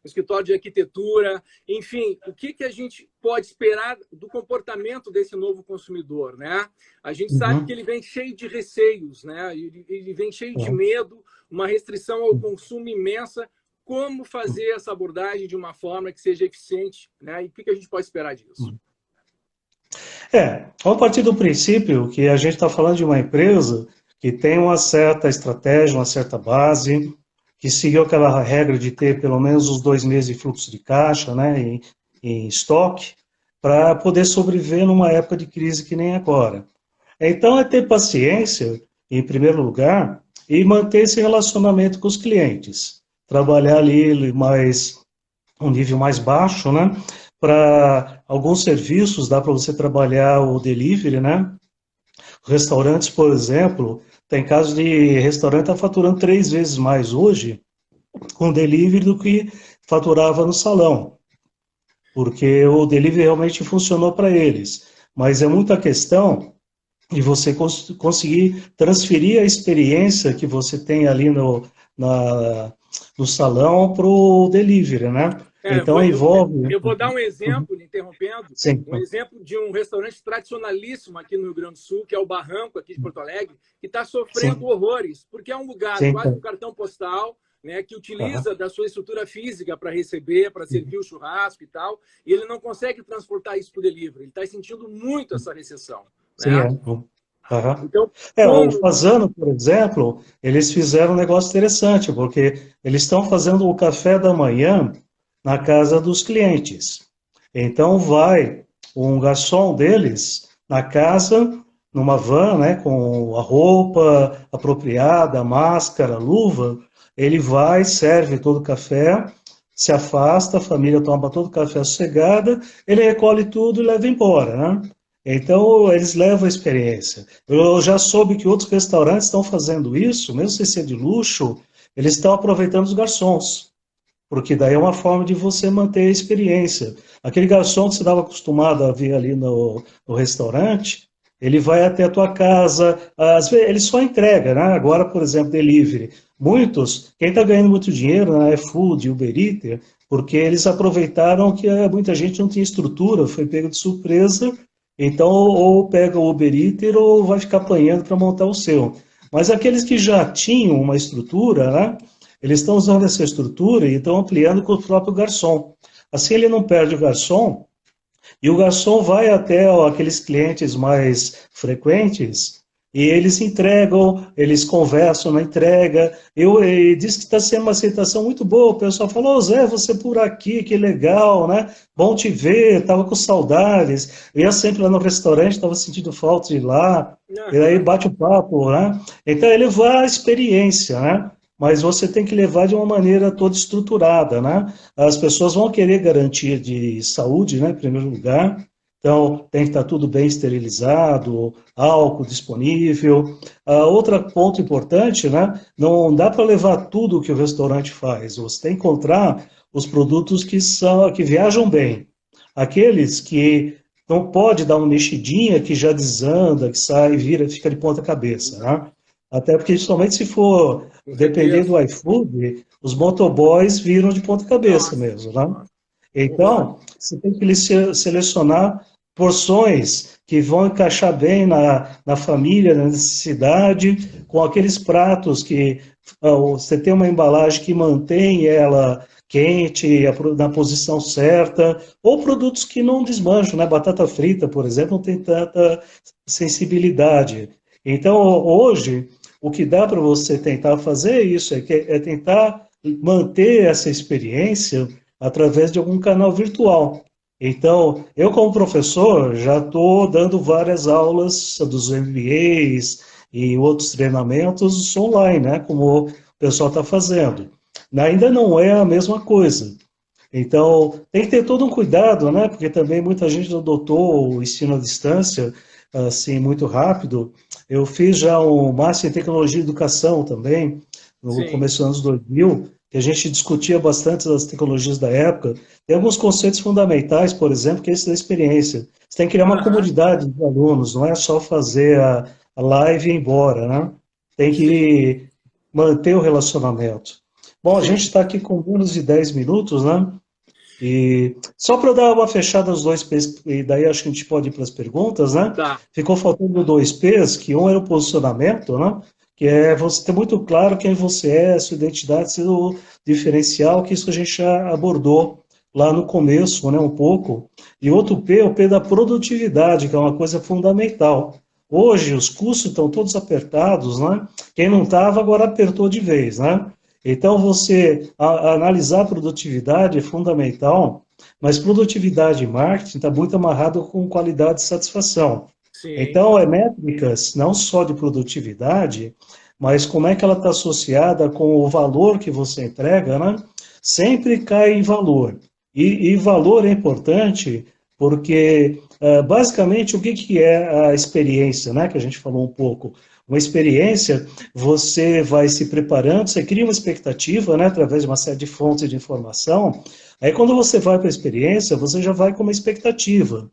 escritório de arquitetura, enfim, o que a gente pode esperar do comportamento desse novo consumidor, né? A gente sabe que ele vem cheio de receios, né? Ele vem cheio de medo, uma restrição ao consumo imensa. Como fazer essa abordagem de uma forma que seja eficiente, né? E o que a gente pode esperar disso? Vamos partir do princípio que a gente está falando de uma empresa que tem uma certa estratégia, uma certa base, que seguiu aquela regra de ter pelo menos os 2 meses de fluxo de caixa, né, em estoque, para poder sobreviver numa época de crise que nem agora. Então, é ter paciência, em primeiro lugar, e manter esse relacionamento com os clientes. Trabalhar ali um nível mais baixo, né, para alguns serviços, dá para você trabalhar o delivery, né? Restaurantes, por exemplo, tem casos de restaurante tá faturando 3 vezes mais hoje com delivery do que faturava no salão, porque o delivery realmente funcionou para eles. Mas é muita questão de você conseguir transferir a experiência que você tem ali no salão para o delivery, né? Então, envolve... Eu vou dar um exemplo, interrompendo, Sim. um exemplo de um restaurante tradicionalíssimo aqui no Rio Grande do Sul, que é o Barranco, aqui de Porto Alegre, que está sofrendo Sim. horrores, porque é um lugar quase um cartão postal, né, que utiliza da sua estrutura física para receber, para servir o churrasco e tal, e ele não consegue transportar isso para o delivery. Ele está sentindo muito essa recessão. Sim, né? Então, o Fasano, por exemplo, eles fizeram um negócio interessante, porque eles estão fazendo o café da manhã na casa dos clientes. Então, vai um garçom deles na casa, numa van, né, com a roupa apropriada, a máscara, a luva, ele vai, serve todo o café, se afasta, a família toma todo o café sossegada, ele recolhe tudo e leva embora, né? Então, eles levam a experiência. Eu já soube que outros restaurantes estão fazendo isso, mesmo sem ser de luxo, eles estão aproveitando os garçons, porque daí é uma forma de você manter a experiência. Aquele garçom que você estava acostumado a ver ali no restaurante, ele vai até a tua casa, às vezes ele só entrega, né? Agora, por exemplo, delivery. Quem está ganhando muito dinheiro na iFood, Uber Eats, porque eles aproveitaram que muita gente não tinha estrutura, foi pego de surpresa, Então, ou pega o Uber Eats ou vai ficar apanhando para montar o seu. Mas aqueles que já tinham uma estrutura, né, eles estão usando essa estrutura e estão ampliando com o próprio garçom. Assim ele não perde o garçom, e o garçom vai até aqueles clientes mais frequentes e eles entregam, eles conversam na entrega. E diz que está sendo uma aceitação muito boa. O pessoal falou: "Ô Zé, você por aqui, que legal, né? Bom te ver, estava com saudades. Eu ia sempre lá no restaurante, estava sentindo falta de ir lá." E aí Aham. bate o papo, né? Então ele vai à experiência, né? Mas você tem que levar de uma maneira toda estruturada, né? As pessoas vão querer garantia de saúde, né, em primeiro lugar. Então, tem que estar tudo bem esterilizado, álcool disponível. Outro ponto importante, né, não dá para levar tudo que o restaurante faz. Você tem que encontrar os produtos que viajam bem. Aqueles que não pode dar uma mexidinha que já desanda, que sai, vira, fica de ponta cabeça, né? Até porque, somente se for Com depender certeza. do iFood, os motoboys viram de ponta cabeça Nossa, mesmo, né? nossa, concordo. Então, você tem que selecionar porções que vão encaixar bem na família, na necessidade, com aqueles pratos que você tem uma embalagem que mantém ela quente, na posição certa, ou produtos que não desmancham, né? Batata frita, por exemplo, não tem tanta sensibilidade. Então, hoje, o que dá para você tentar fazer é isso, é tentar manter essa experiência através de algum canal virtual. Então, eu como professor já estou dando várias aulas dos MBAs e outros treinamentos online, né, como o pessoal está fazendo. Ainda não é a mesma coisa. Então, tem que ter todo um cuidado, né, porque também muita gente adotou o ensino à distância assim muito rápido. Eu fiz já um Master em Tecnologia e Educação também, no Sim. começo dos anos 2000, que a gente discutia bastante as tecnologias da época. Tem alguns conceitos fundamentais, por exemplo, que é esse da experiência. Você tem que criar uma Aham. comunidade de alunos, não é só fazer a live e ir embora, né? Tem Sim, que manter o relacionamento. Bom, a gente sim. está aqui com menos de 10 minutos, né? E só para dar uma fechada nos dois P's, e daí acho que a gente pode ir para as perguntas, né? Tá. Ficou faltando dois P's, que um era o posicionamento, né? Que é você ter muito claro quem você é, sua identidade, seu diferencial, que isso a gente já abordou lá no começo, né, um pouco. E outro P é o P da produtividade, que é uma coisa fundamental. Hoje os custos estão todos apertados, né? Quem não estava agora apertou de vez, né? Então, você analisar a produtividade é fundamental, mas produtividade e marketing está muito amarrado com qualidade e satisfação. Sim. Então, é métricas não só de produtividade, mas como é que ela está associada com o valor que você entrega, né? Sempre cai em valor. E valor é importante porque, basicamente, o que, que é a experiência, né? Que a gente falou um pouco. Uma experiência, você vai se preparando, você cria uma expectativa, né? Através de uma série de fontes de informação. Aí, quando você vai para a experiência, você já vai com uma expectativa.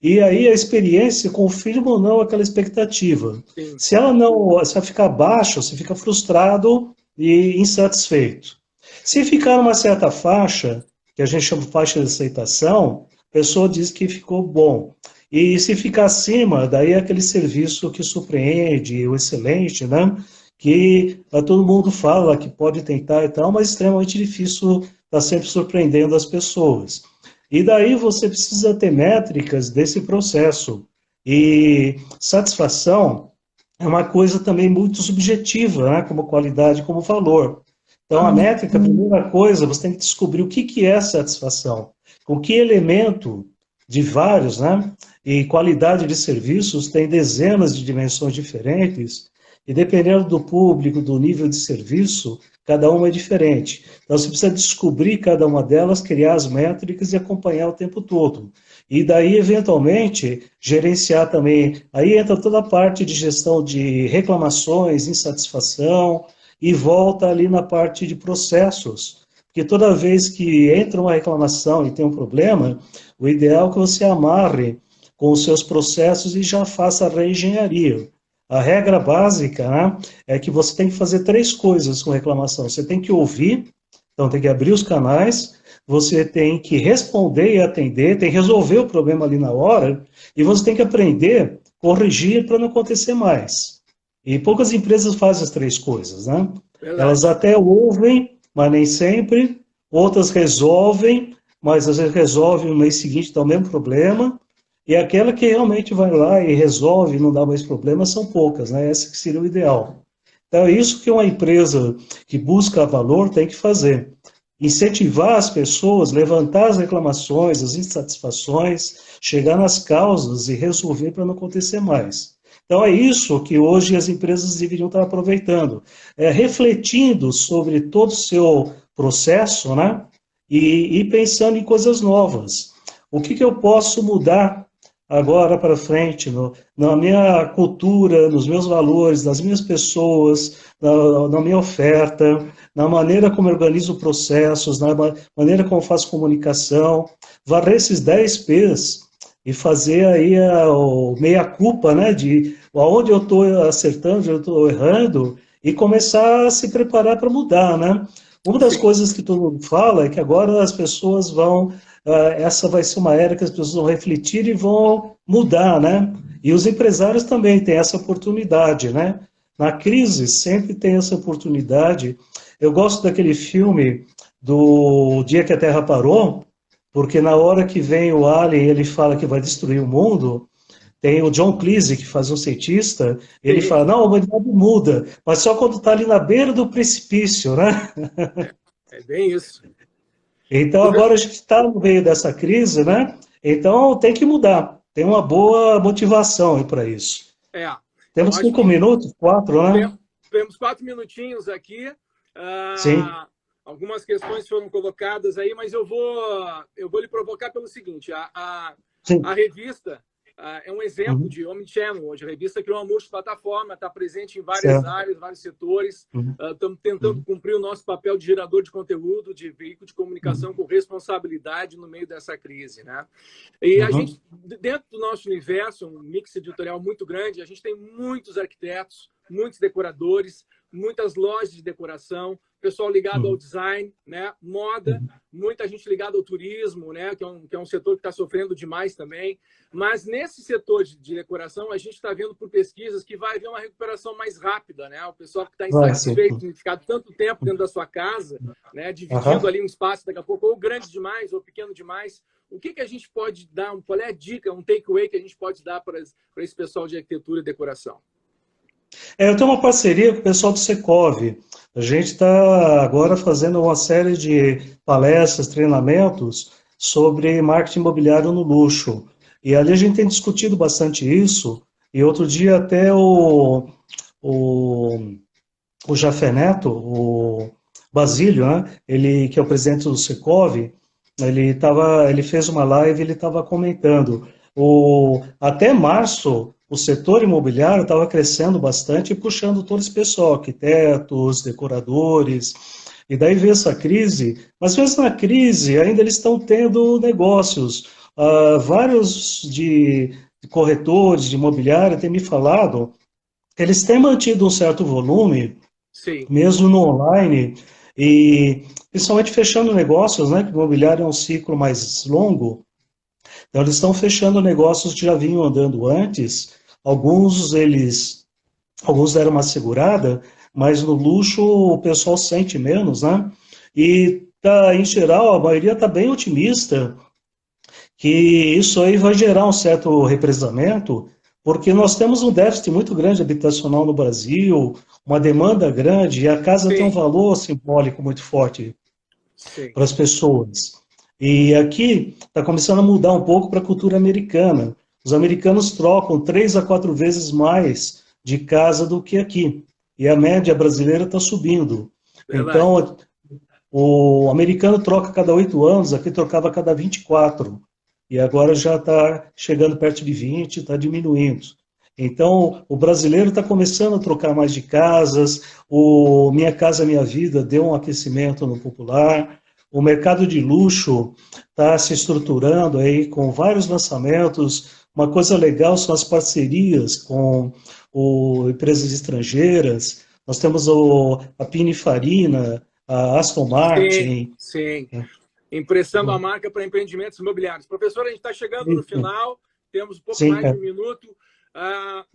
E aí a experiência confirma ou não aquela expectativa. Sim. Se ela não, se ela ficar baixa, você fica frustrado e insatisfeito. Se ficar numa certa faixa, que a gente chama de faixa de aceitação, a pessoa diz que ficou bom. E se ficar acima, daí é aquele serviço que surpreende, o excelente, né? Que todo mundo fala que pode tentar e tal, mas é extremamente difícil estar sempre surpreendendo as pessoas. E daí você precisa ter métricas desse processo. E satisfação é uma coisa também muito subjetiva, né? Como qualidade, como valor. Então, a métrica, a primeira coisa, você tem que descobrir o que, que é satisfação. Com que elemento de vários, né? E qualidade de serviços tem dezenas de dimensões diferentes, e dependendo do público, do nível de serviço, cada uma é diferente. Então, você precisa descobrir cada uma delas, criar as métricas e acompanhar o tempo todo. E daí, eventualmente, gerenciar também. Aí entra toda a parte de gestão de reclamações, insatisfação, e volta ali na parte de processos. Porque toda vez que entra uma reclamação e tem um problema, o ideal é que você amarre com os seus processos e já faça a reengenharia. A regra básica, né, é que você tem que fazer três coisas com reclamação. Você tem que ouvir, Então tem que abrir os canais, você tem que responder e atender, tem que resolver o problema ali na hora, e você tem que aprender, corrigir para não acontecer mais. E poucas empresas fazem as três coisas, né? Elas Verdade. até ouvem, mas nem sempre, outras resolvem, mas às vezes resolvem no mês seguinte dá o mesmo problema, e aquela que realmente vai lá e resolve, não dá mais problema, são poucas, né? Essa que seria o ideal. Então, é isso que uma empresa que busca valor tem que fazer. Incentivar as pessoas, levantar as reclamações, as insatisfações, chegar nas causas e resolver para não acontecer mais. Então, é isso que hoje as empresas deveriam estar aproveitando, refletindo sobre todo o seu processo, né? E pensando em coisas novas. O que eu posso mudar agora para frente, na minha cultura, nos meus valores, nas minhas pessoas, na minha oferta, na maneira como eu organizo processos, na maneira como eu faço comunicação, varrer esses 10 P's e fazer aí o meia-culpa, né, de onde eu estou acertando, onde eu estou errando, e começar a se preparar para mudar, né? Uma das Sim, coisas que todo mundo fala é que agora as pessoas vão essa vai ser uma era que as pessoas vão refletir e vão mudar, né? E os empresários também têm essa oportunidade, né? Na crise sempre tem essa oportunidade. Eu gosto daquele filme do Dia que a Terra Parou, porque na hora que vem o alien, ele fala que vai destruir o mundo, tem o John Cleese, que faz um cientista, ele sim, fala, não, a humanidade muda, mas só quando está ali na beira do precipício, né? é bem isso. Então Você- agora a gente está no meio dessa crise, né? Então tem que mudar. Tem uma boa motivação para isso. É, eu Temos acho 5 minutos, 4, tem- né? temos 4 minutinhos aqui. Sim. Ah, algumas questões foram colocadas aí, mas eu vou lhe provocar pelo seguinte: a Sim. revista é um exemplo Uhum. de omnichannel, onde a revista criou uma multiplataforma, está presente em várias Certo. áreas, vários setores. Uhum. Estamos tentando Uhum. cumprir o nosso papel de gerador de conteúdo, de veículo de comunicação Uhum. com responsabilidade no meio dessa crise, né? E a gente, Uhum. dentro do nosso universo, um mix editorial muito grande, a gente tem muitos arquitetos, muitos decoradores, muitas lojas de decoração, pessoal ligado ao Uhum. design, né? Moda, Uhum. muita gente ligada ao turismo, né? Que é um setor que está sofrendo demais também. Mas nesse setor de decoração, a gente está vendo por pesquisas que vai haver uma recuperação mais rápida, né? O pessoal que está Vai sim. insatisfeito em ficar tanto tempo dentro da sua casa, né? Dividindo Aham. ali um espaço daqui a pouco, ou grande demais, ou pequeno demais. O que a gente pode dar? Qual é a dica, um takeaway que a gente pode dar para esse pessoal de arquitetura e decoração? Eu tenho uma parceria com o pessoal do Secov. A gente está agora fazendo uma série de palestras, treinamentos sobre marketing imobiliário no luxo. E ali a gente tem discutido bastante isso. E outro dia até o, o Jafé Neto, o Basílio, né? Ele que é o presidente do Secov, ele fez uma live, ele estava comentando. Até março, o setor imobiliário estava crescendo bastante e puxando todo esse pessoal, arquitetos, decoradores. E daí veio essa crise, mas mesmo na crise, ainda eles estão tendo negócios. Vários de corretores de imobiliário têm me falado que eles têm mantido um certo volume, Sim, mesmo no online, e principalmente fechando negócios, né? Que o imobiliário é um ciclo mais longo, então, eles estão fechando negócios que já vinham andando antes. Alguns deram uma segurada, mas no luxo o pessoal sente menos, né? E tá, em geral, a maioria está bem otimista que isso aí vai gerar um certo represamento, porque nós temos um déficit muito grande habitacional no Brasil, uma demanda grande, e a casa tem um sim, valor simbólico muito forte sim. para as pessoas. E aqui está começando a mudar um pouco para a cultura americana. Os americanos trocam 3 a 4 vezes mais de casa do que aqui. E a média brasileira está subindo. Verdade. Então, o americano troca a cada 8 anos, aqui trocava a cada 24. E agora já está chegando perto de 20, está diminuindo. Então, o brasileiro está começando a trocar mais de casas, o Minha Casa Minha Vida deu um aquecimento no popular, o mercado de luxo está se estruturando aí com vários lançamentos. Uma coisa legal são as parcerias com empresas estrangeiras. Nós temos a Pininfarina, a Aston Martin. Sim. Emprestando a marca para empreendimentos imobiliários. Professor, a gente está chegando no final, temos um pouco mais de um minuto.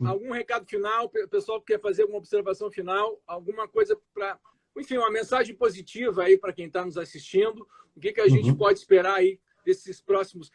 Algum recado final? O pessoal quer fazer alguma observação final? Alguma coisa para... Enfim, uma mensagem positiva aí para quem está nos assistindo. O que a gente pode esperar aí desses próximos...